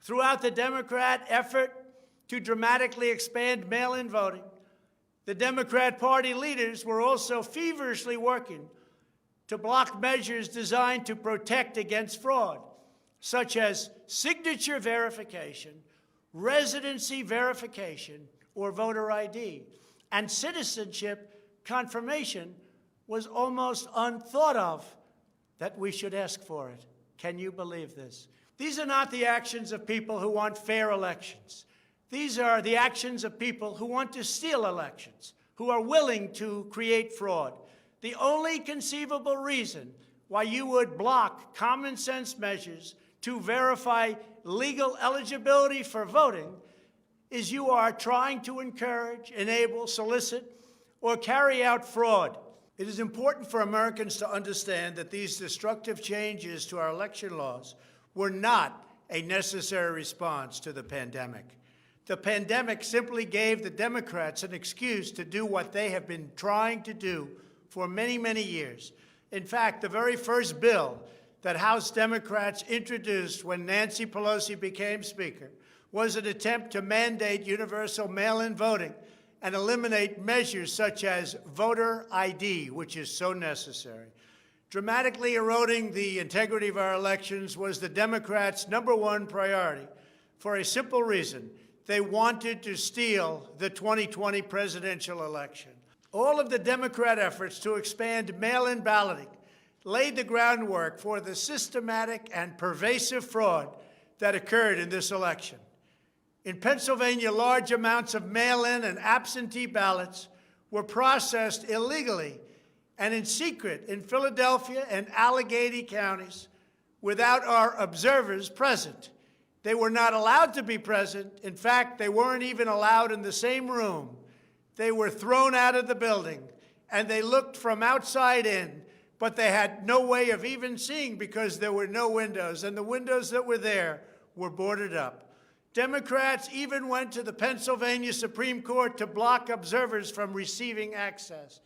Throughout the Democrat effort to dramatically expand mail-in voting, the Democrat Party leaders were also feverishly working to block measures designed to protect against fraud, such as signature verification, residency verification, or voter ID. And citizenship confirmation was almost unthought of that we should ask for it. Can you believe this? These are not the actions of people who want fair elections. These are the actions of people who want to steal elections, who are willing to create fraud. The only conceivable reason why you would block common sense measures to verify legal eligibility for voting is you are trying to encourage, enable, solicit, or carry out fraud. It is important for Americans to understand that these destructive changes to our election laws were not a necessary response to the pandemic. The pandemic simply gave the Democrats an excuse to do what they have been trying to do for many, many years. In fact, the very first bill that House Democrats introduced when Nancy Pelosi became Speaker was an attempt to mandate universal mail-in voting and eliminate measures such as voter ID, which is so necessary. Dramatically eroding the integrity of our elections was the Democrats' #1 priority for a simple reason. They wanted to steal the 2020 presidential election. All of the Democrat efforts to expand mail-in balloting laid the groundwork for the systematic and pervasive fraud that occurred in this election. In Pennsylvania, large amounts of mail-in and absentee ballots were processed illegally and in secret in Philadelphia and Allegheny counties without our observers present. They were not allowed to be present. In fact, they weren't even allowed in the same room. They were thrown out of the building, and they looked from outside in, but they had no way of even seeing because there were no windows, and the windows that were there were boarded up. Democrats even went to the Pennsylvania Supreme Court to block observers from receiving access.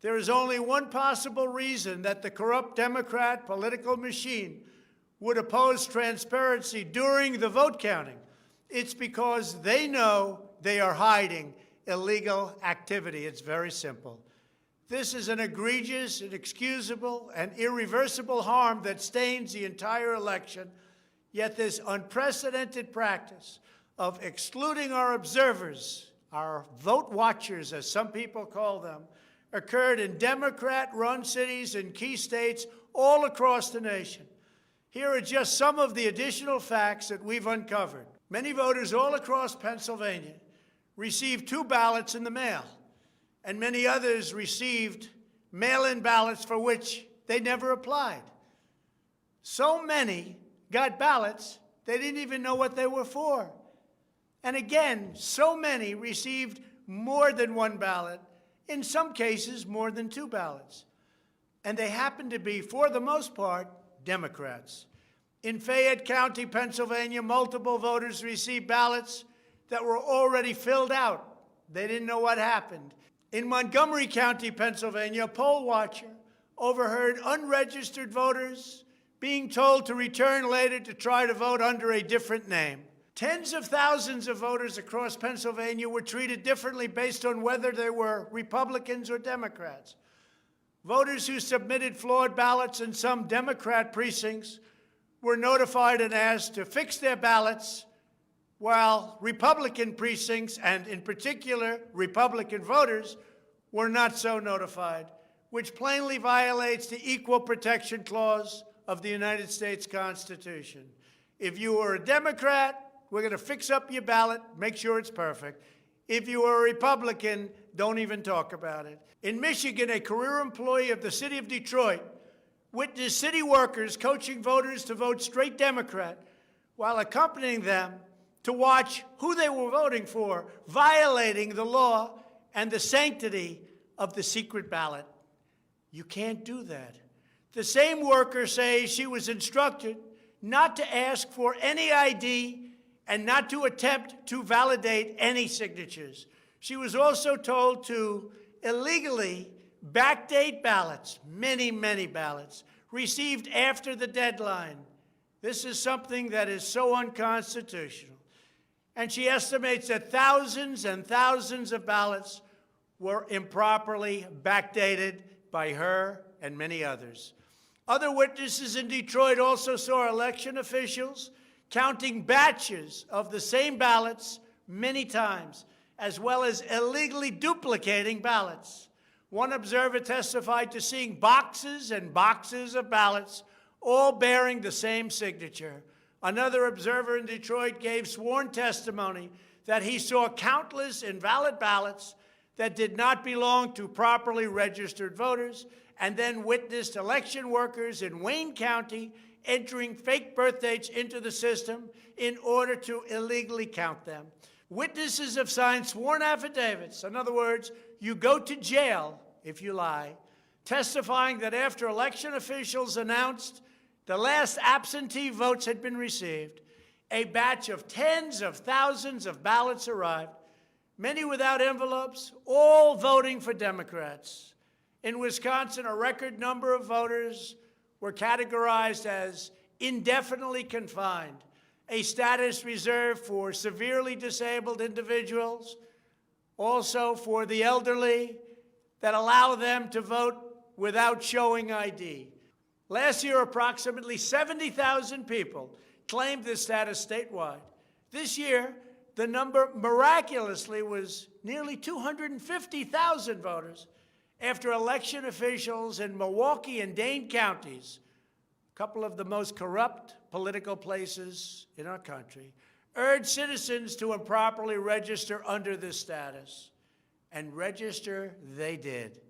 There is only one possible reason that the corrupt Democrat political machine would oppose transparency during the vote counting. It's because they know they are hiding illegal activity. It's very simple. This is an egregious, inexcusable, and irreversible harm that stains the entire election. Yet this unprecedented practice of excluding our observers, our vote watchers, as some people call them, occurred in Democrat-run cities and key states all across the nation. Here are just some of the additional facts that we've uncovered. Many voters all across Pennsylvania received 2 ballots in the mail, and many others received mail-in ballots for which they never applied. So many got ballots, they didn't even know what they were for. And again, so many received more than 1 ballot, in some cases more than 2 ballots. And they happened to be, for the most part, Democrats. In Fayette County, Pennsylvania, multiple voters received ballots that were already filled out. They didn't know what happened. In Montgomery County, Pennsylvania, a poll watcher overheard unregistered voters being told to return later to try to vote under a different name. Tens of thousands of voters across Pennsylvania were treated differently based on whether they were Republicans or Democrats. Voters who submitted flawed ballots in some Democrat precincts were notified and asked to fix their ballots, while Republican precincts, and in particular Republican voters, were not so notified. which plainly violates the Equal Protection Clause of the United States Constitution. If you are a Democrat, we're going to fix up your ballot, make sure it's perfect. If you are a Republican, don't even talk about it. In Michigan, a career employee of the city of Detroit witnessed city workers coaching voters to vote straight Democrat while accompanying them to watch who they were voting for, violating the law and the sanctity of the secret ballot. You can't do that. The same worker says she was instructed not to ask for any ID and not to attempt to validate any signatures. She was also told to illegally backdate ballots, many, many ballots, received after the deadline. This is something that is so unconstitutional. And she estimates that thousands and thousands of ballots were improperly backdated by her and many others. Other witnesses in Detroit also saw election officials counting batches of the same ballots many times, as well as illegally duplicating ballots. One observer testified to seeing boxes and boxes of ballots, all bearing the same signature. Another observer in Detroit gave sworn testimony that he saw countless invalid ballots that did not belong to properly registered voters, and then witnessed election workers in Wayne County entering fake birth dates into the system in order to illegally count them. Witnesses have signed sworn affidavits. In other words, you go to jail if you lie, testifying that after election officials announced the last absentee votes had been received, a batch of tens of thousands of ballots arrived, many without envelopes, all voting for Democrats. In Wisconsin, a record number of voters were categorized as indefinitely confined, a status reserved for severely disabled individuals, also for the elderly, that allow them to vote without showing ID. Last year, approximately 70,000 people claimed this status statewide. This year, the number miraculously was nearly 250,000 voters after election officials in Milwaukee and Dane counties, a couple of the most corrupt political places in our country, urged citizens to improperly register under this status. And register they did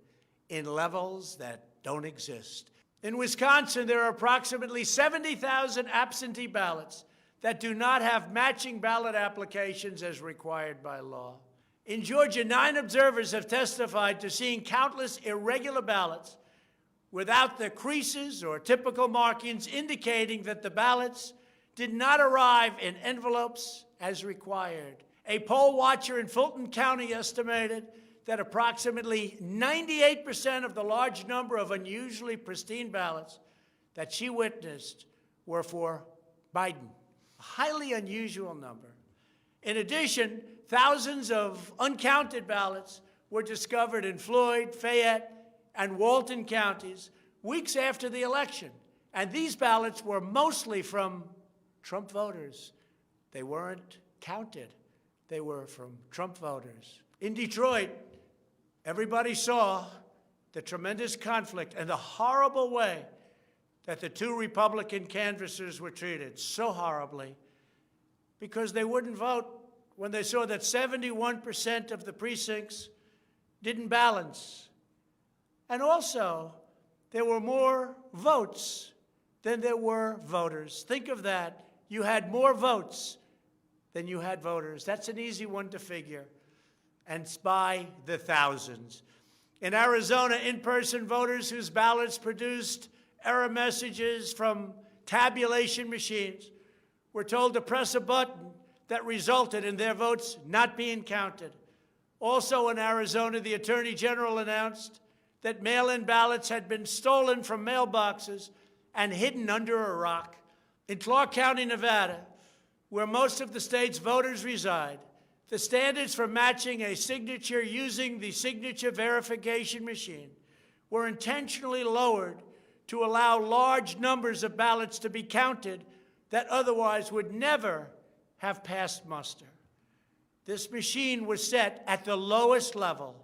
in levels that don't exist. In Wisconsin, there are approximately 70,000 absentee ballots that do not have matching ballot applications as required by law. In Georgia, 9 observers have testified to seeing countless irregular ballots without the creases or typical markings indicating that the ballots did not arrive in envelopes as required. A poll watcher in Fulton County estimated that approximately 98% of the large number of unusually pristine ballots that she witnessed were for Biden, a highly unusual number. In addition, thousands of uncounted ballots were discovered in Floyd, Fayette, and Walton counties weeks after the election. And these ballots were mostly from Trump voters. They weren't counted. They were from Trump voters. In Detroit, everybody saw the tremendous conflict and the horrible way that the 2 Republican canvassers were treated, so horribly, because they wouldn't vote when they saw that 71% of the precincts didn't balance. And also, there were more votes than there were voters. Think of that. You had more votes than you had voters. That's an easy one to figure. And it's by the thousands. In Arizona, in-person voters whose ballots produced error messages from tabulation machines were told to press a button that resulted in their votes not being counted. Also in Arizona, the Attorney General announced that mail-in ballots had been stolen from mailboxes and hidden under a rock. In Clark County, Nevada, where most of the state's voters reside, the standards for matching a signature using the signature verification machine were intentionally lowered to allow large numbers of ballots to be counted that otherwise would never have passed muster. This machine was set at the lowest level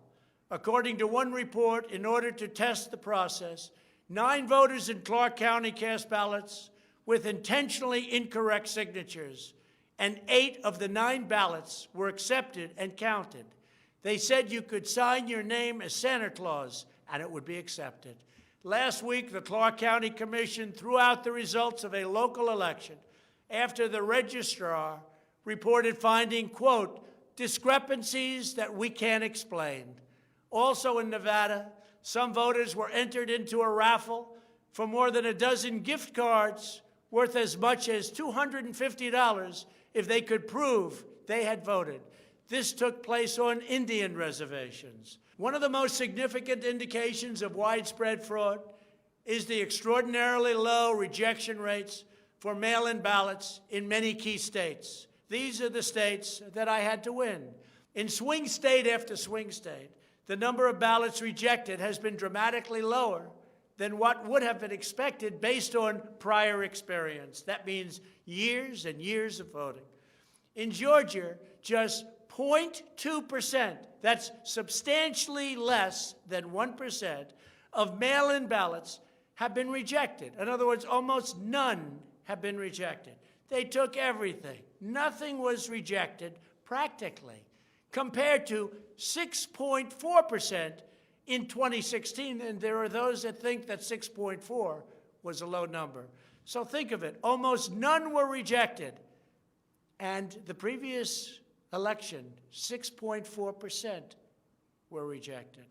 According to one report, in order to test the process, 9 voters in Clark County cast ballots with intentionally incorrect signatures, and 8 of the 9 ballots were accepted and counted. They said you could sign your name as Santa Claus, and it would be accepted. Last week, the Clark County Commission threw out the results of a local election after the registrar reported finding, quote, discrepancies that we can't explain. Also in Nevada, some voters were entered into a raffle for more than a dozen gift cards worth as much as $250 if they could prove they had voted. This took place on Indian reservations. One of the most significant indications of widespread fraud is the extraordinarily low rejection rates for mail-in ballots in many key states. These are the states that I had to win. In swing state after swing state, the number of ballots rejected has been dramatically lower than what would have been expected based on prior experience. That means years and years of voting. In Georgia, just 0.2%, that's substantially less than 1%, of mail-in ballots have been rejected. In other words, almost none have been rejected. They took everything. Nothing was rejected practically, compared to 6.4% in 2016. And there are those that think that 6.4 was a low number. So think of it. Almost none were rejected. And the previous election, 6.4% were rejected.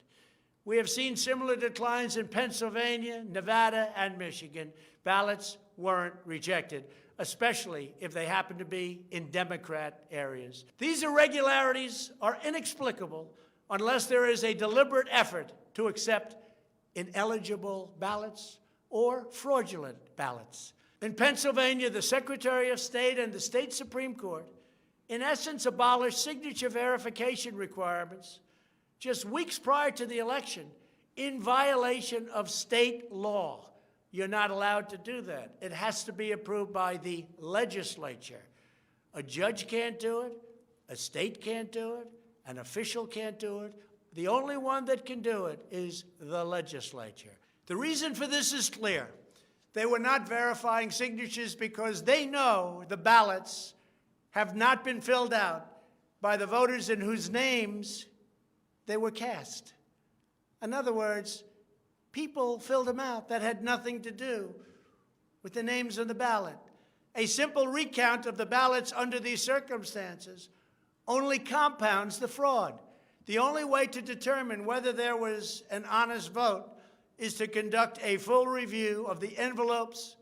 We have seen similar declines in Pennsylvania, Nevada, and Michigan. Ballots weren't rejected, especially if they happen to be in Democrat areas. These irregularities are inexplicable unless there is a deliberate effort to accept ineligible ballots or fraudulent ballots. In Pennsylvania, the Secretary of State and the state Supreme Court, in essence, abolished signature verification requirements just weeks prior to the election in violation of state law. You're not allowed to do that. It has to be approved by the legislature. A judge can't do it, a state can't do it, an official can't do it. The only one that can do it is the legislature. The reason for this is clear. They were not verifying signatures because they know the ballots have not been filled out by the voters in whose names they were cast. In other words, people filled them out that had nothing to do with the names on the ballot. A simple recount of the ballots under these circumstances only compounds the fraud. The only way to determine whether there was an honest vote is to conduct a full review of the envelopes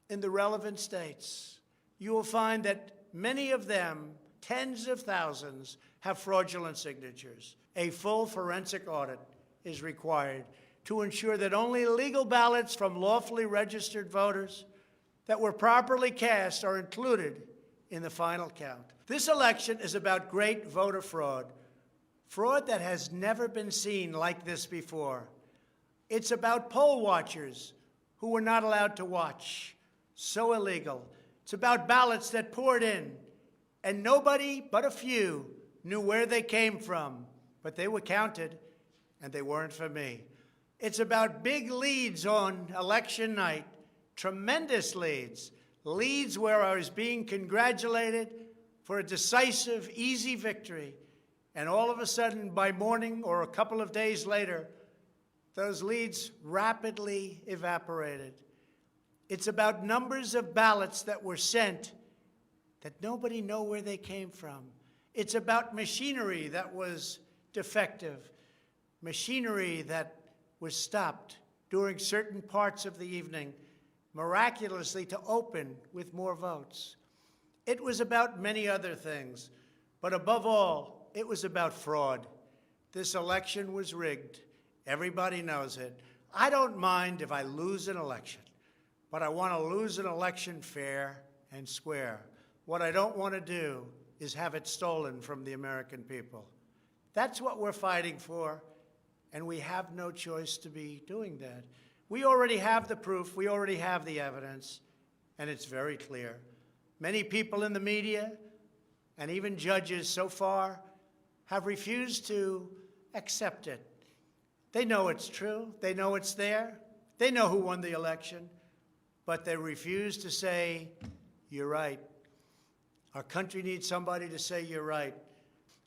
in the relevant states. You will find that many of them, tens of thousands, have fraudulent signatures. A full forensic audit is required to ensure that only legal ballots from lawfully registered voters that were properly cast are included in the final count. This election is about great voter fraud, fraud that has never been seen like this before. It's about poll watchers who were not allowed to watch. So illegal. It's about ballots that poured in, and nobody but a few knew where they came from, but they were counted, and they weren't for me. It's about big leads on election night, tremendous leads, leads where I was being congratulated for a decisive, easy victory, and all of a sudden, by morning or a couple of days later, those leads rapidly evaporated. It's about numbers of ballots that were sent that nobody knew where they came from. It's about machinery that was defective, machinery that was stopped during certain parts of the evening, miraculously to open with more votes. It was about many other things, but above all, it was about fraud. This election was rigged. Everybody knows it. I don't mind if I lose an election, but I want to lose an election fair and square. What I don't want to do is have it stolen from the American people. That's what we're fighting for, and we have no choice to be doing that. We already have the proof, we already have the evidence, and it's very clear. Many people in the media and even judges so far have refused to accept it. They know it's true. They know it's there. They know who won the election. But they refuse to say, you're right. Our country needs somebody to say you're right.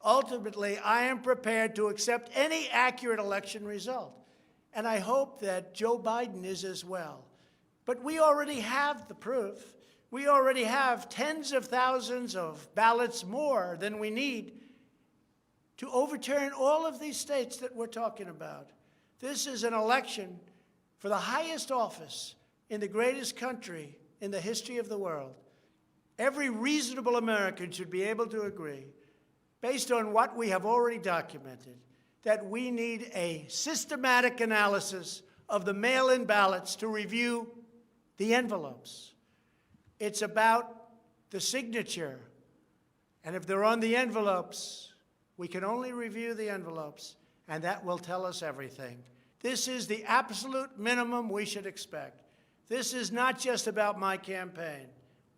Ultimately, I am prepared to accept any accurate election result. And I hope that Joe Biden is as well. But we already have the proof. We already have tens of thousands of ballots more than we need to overturn all of these states that we're talking about. This is an election for the highest office in the greatest country in the history of the world. Every reasonable American should be able to agree, based on what we have already documented, that we need a systematic analysis of the mail-in ballots to review the envelopes. It's about the signature. And if they're on the envelopes, we can only review the envelopes, and that will tell us everything. This is the absolute minimum we should expect. This is not just about my campaign,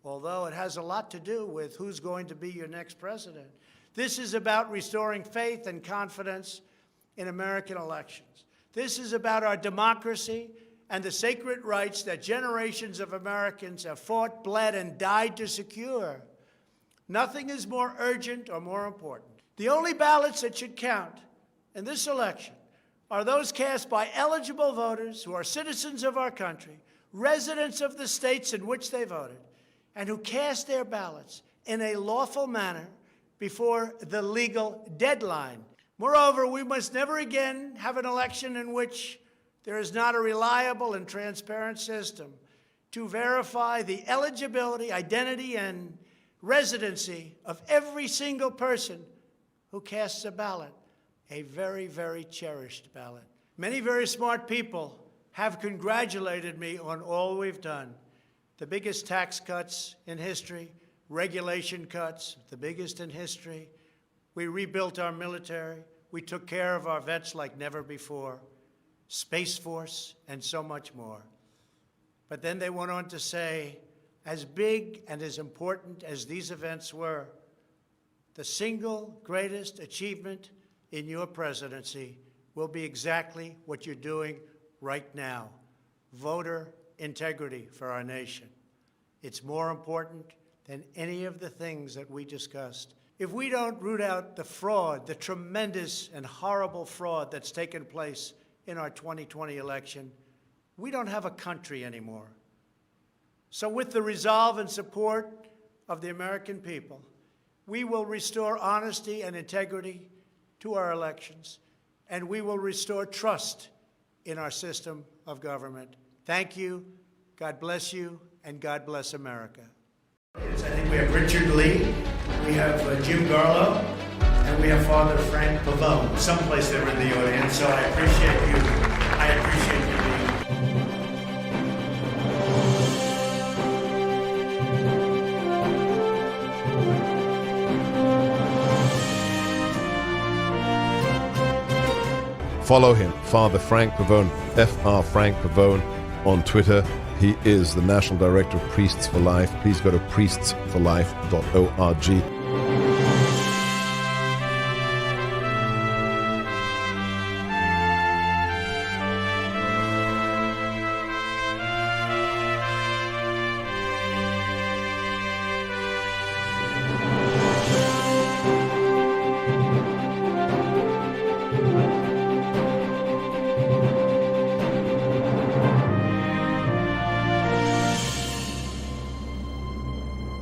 although it has a lot to do with who's going to be your next president. This is about restoring faith and confidence in American elections. This is about our democracy and the sacred rights that generations of Americans have fought, bled, and died to secure. Nothing is more urgent or more important. The only ballots that should count in this election are those cast by eligible voters who are citizens of our country, residents of the states in which they voted, and who cast their ballots in a lawful manner before the legal deadline. Moreover, we must never again have an election in which there is not a reliable and transparent system to verify the eligibility, identity, and residency of every single person who casts a ballot, a very, very cherished ballot. Many very smart people have congratulated me on all we've done. The biggest tax cuts in history, regulation cuts, the biggest in history. We rebuilt our military. We took care of our vets like never before. Space Force, and so much more. But then they went on to say, as big and as important as these events were, the single greatest achievement in your presidency will be exactly what you're doing right now, voter integrity for our nation. It's more important than any of the things that we discussed. If we don't root out the fraud, the tremendous and horrible fraud that's taken place in our 2020 election, we don't have a country anymore. So with the resolve and support of the American people, we will restore honesty and integrity to our elections, and we will restore trust in our system of government. Thank you, God bless you, and God bless America. I think we have Richard Lee, we have Jim Garlow, and we have Father Frank Pavone. Someplace they were in the audience, so I appreciate you. I appreciate you being Follow him, Father Frank Pavone, Fr. Frank Pavone, on Twitter. He is the National Director of Priests for Life. Please go to priestsforlife.org.